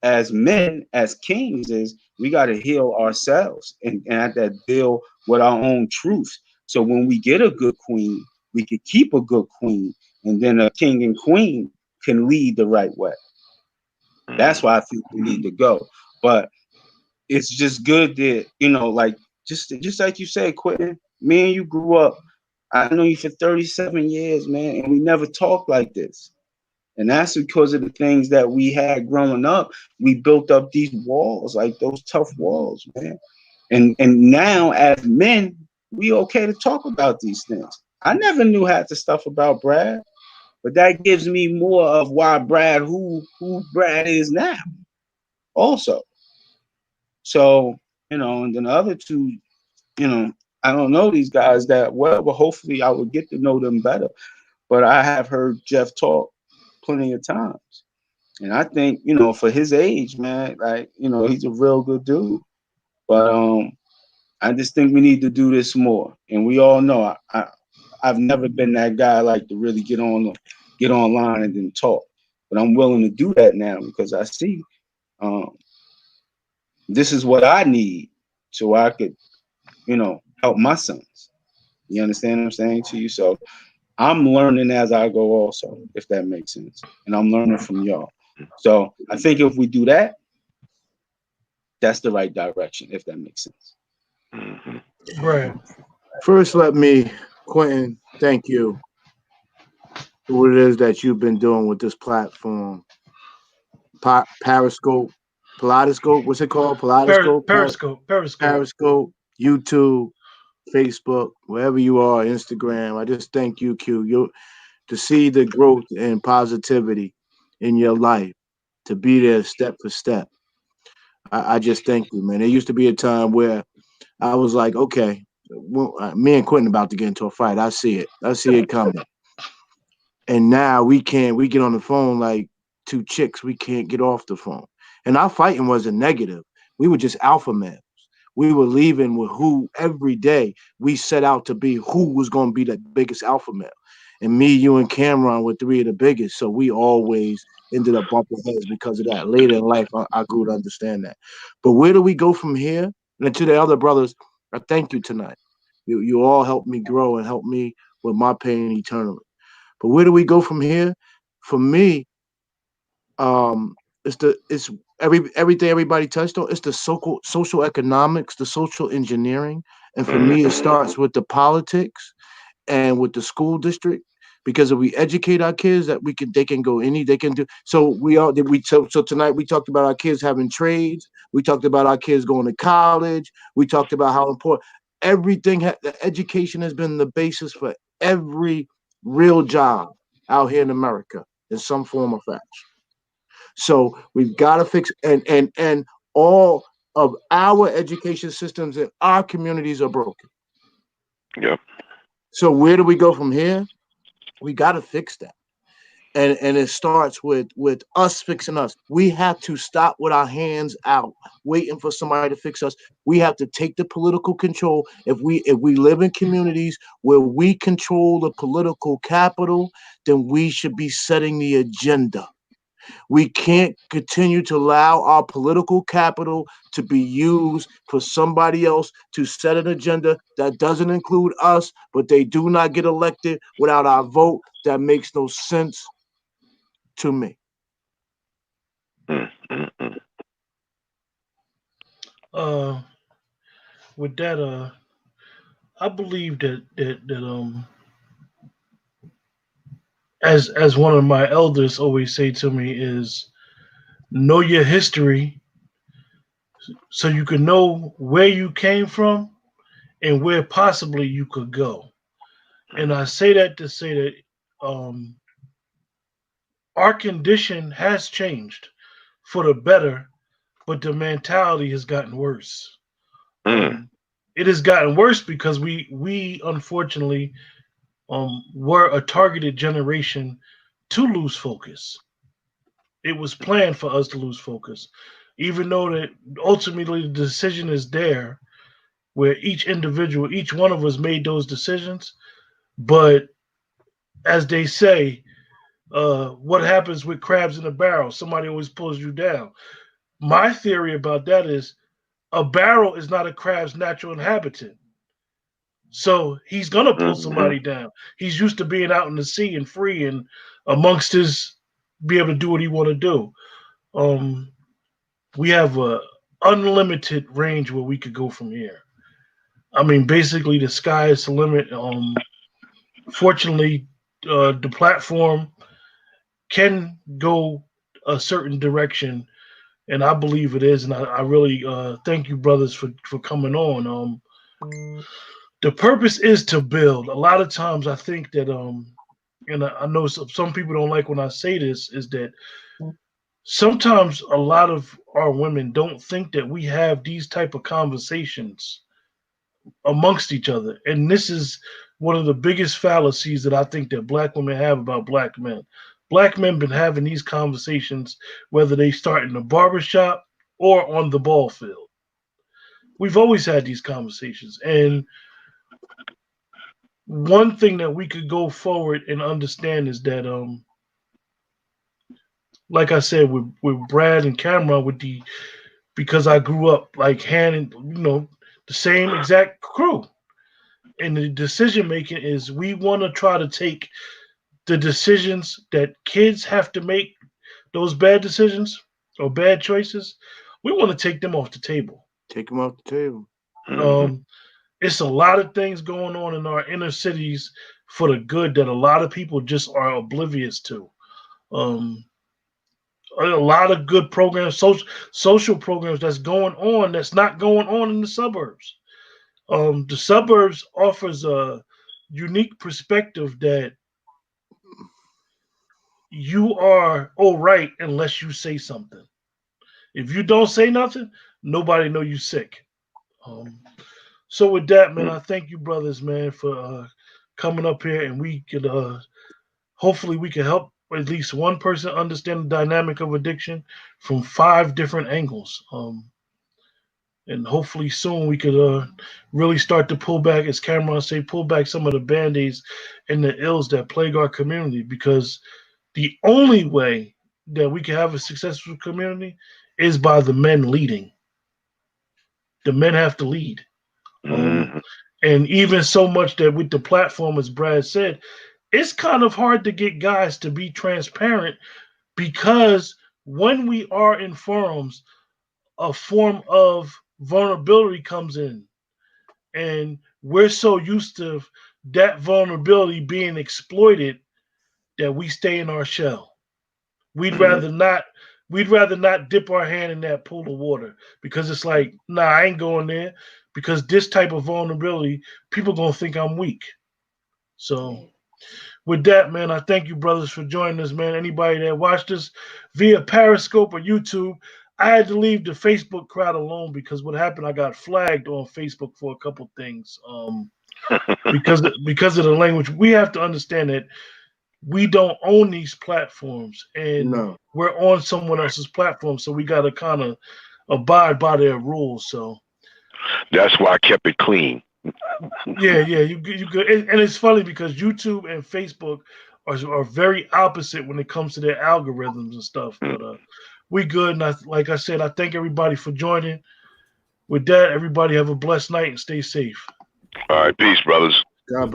S5: as men, as kings, is we got to heal ourselves and at that deal with our own truth. So when we get a good queen, we could keep a good queen, and then a king and queen can lead the right way. That's why I think we need to go. But it's just good that, you know, like just like you said, Quentin, me and you grew up. I know you for 37 years, man, and we never talked like this. And that's because of the things that we had growing up. We built up these walls, like those tough walls, man. And now as men, we okay to talk about these things. I never knew half the stuff about Brad, but that gives me more of why Brad, who Brad is now, also. So, you know, and then the other two, you know, I don't know these guys that well, but hopefully I will get to know them better. But I have heard Jeff talk plenty of times. And I think, you know, for his age, man, like, you know, he's a real good dude. But I just think we need to do this more. And we all know I've never been that guy like to really get online and then talk. But I'm willing to do that now because I see this is what I need so I could, you know, help my sons. You understand what I'm saying to you? So I'm learning as I go also, if that makes sense. And I'm learning from y'all. So I think if we do that, that's the right direction, if that makes sense.
S1: Right.
S2: First, let me, Quentin, thank you for what it is that you've been doing with this platform. Periscope, Kaleidoscope, what's it called? Kaleidoscope?
S1: Periscope.
S2: Periscope, YouTube, Facebook, wherever you are, Instagram. I just thank you, Q. You to see the growth and positivity in your life, to be there step for step. I just thank you, man. There used to be a time where I was like, okay, well, me and Quentin about to get into a fight. I see it. I see it coming. And now we get on the phone like two chicks. We can't get off the phone. And our fighting wasn't negative. We were just alpha males. We were leaving with who every day we set out to be who was going to be the biggest alpha male. And me, you, and Cameron were three of the biggest. So we always ended up bumping heads because of that. Later in life, I grew to understand that. But where do we go from here? And to the other brothers, I thank you tonight. You all helped me grow and helped me with my pain eternally. But where do we go from here? For me, it's everything everybody touched on. It's the social economics, the social engineering, and for me, it starts with the politics and with the school district. Because if we educate our kids, that they can go they can do. So so tonight we talked about our kids having trades. We talked about our kids going to college. We talked about how important everything. The education has been the basis for every real job out here in America in some form or fashion. So we've got to fix and all of our education systems in our communities are broken.
S3: Yep.
S2: So where do we go from here? We got to fix that. And it starts with us fixing us. We have to stop with our hands out, waiting for somebody to fix us. We have to take the political control. If we live in communities where we control the political capital, then we should be setting the agenda. We can't continue to allow our political capital to be used for somebody else to set an agenda that doesn't include us, but they do not get elected without our vote. That makes no sense to me.
S1: With that, I believe that as one of my elders always say to me is know your history so you can know where you came from and where possibly you could go. And I say that to say that our condition has changed for the better, but the mentality has gotten worse. It has gotten worse because we unfortunately were a targeted generation to lose focus. It was planned for us to lose focus, even though that ultimately the decision is there. where each individual, each one of us made those decisions. But as they say, what happens with crabs in a barrel? Somebody always pulls you down. My theory about that is a barrel is not a crab's natural inhabitant. So he's going to pull somebody down. He's used to being out in the sea and free and amongst his, be able to do what he want to do. We have a unlimited range where we could go from here. I mean, basically the sky is the limit. Fortunately, the platform can go a certain direction, and I believe it is. And I really thank you, brothers, for coming on. The purpose is to build. A lot of times I think that, and I know some people don't like when I say this, is that sometimes a lot of our women don't think that we have these type of conversations amongst each other. And this is one of the biggest fallacies that I think that black women have about black men. Black men been having these conversations, whether they start in the barbershop or on the ball field. We've always had these conversations. And one thing that we could go forward and understand is that, like I said, with Brad and Cameron, because I grew up like the same exact crew. And the decision making is we want to try to take the decisions that kids have to make, those bad decisions or bad choices. We want to take them off the table.
S2: Take them off the table.
S1: It's a lot of things going on in our inner cities for the good that a lot of people just are oblivious to. A lot of good programs, social programs that's going on that's not going on in the suburbs. The suburbs offers a unique perspective that you are all right unless you say something. If you don't say nothing, nobody know you sick. So with that, man, I thank you, brothers, man, for coming up here, and we could hopefully we can help at least one person understand the dynamic of addiction from 5 different angles. And hopefully soon we could really start to pull back, as Cameron say, pull back some of the band-aids and the ills that plague our community, because the only way that we can have a successful community is by the men leading. The men have to lead. And even so much that with the platform, as Brad said, it's kind of hard to get guys to be transparent, because when we are in forums, a form of vulnerability comes in, and we're so used to that vulnerability being exploited that we stay in our shell. We'd rather not dip our hand in that pool of water, because it's like, nah, I ain't going there, because this type of vulnerability, people gonna think I'm weak. So with that, man, I thank you, brothers, for joining us, man. Anybody that watched us via Periscope or YouTube, I had to leave the Facebook crowd alone because what happened, I got flagged on Facebook for a couple things because of the language. We have to understand that we don't own these platforms, and we're on someone else's platform, so we got to kind of abide by their rules. So
S3: that's why I kept it clean.
S1: Yeah, you good. And it's funny because YouTube and Facebook are very opposite when it comes to their algorithms and stuff. But we good. And like I said, I thank everybody for joining. With that, everybody have a blessed night and stay safe.
S3: All right, peace, brothers.
S2: God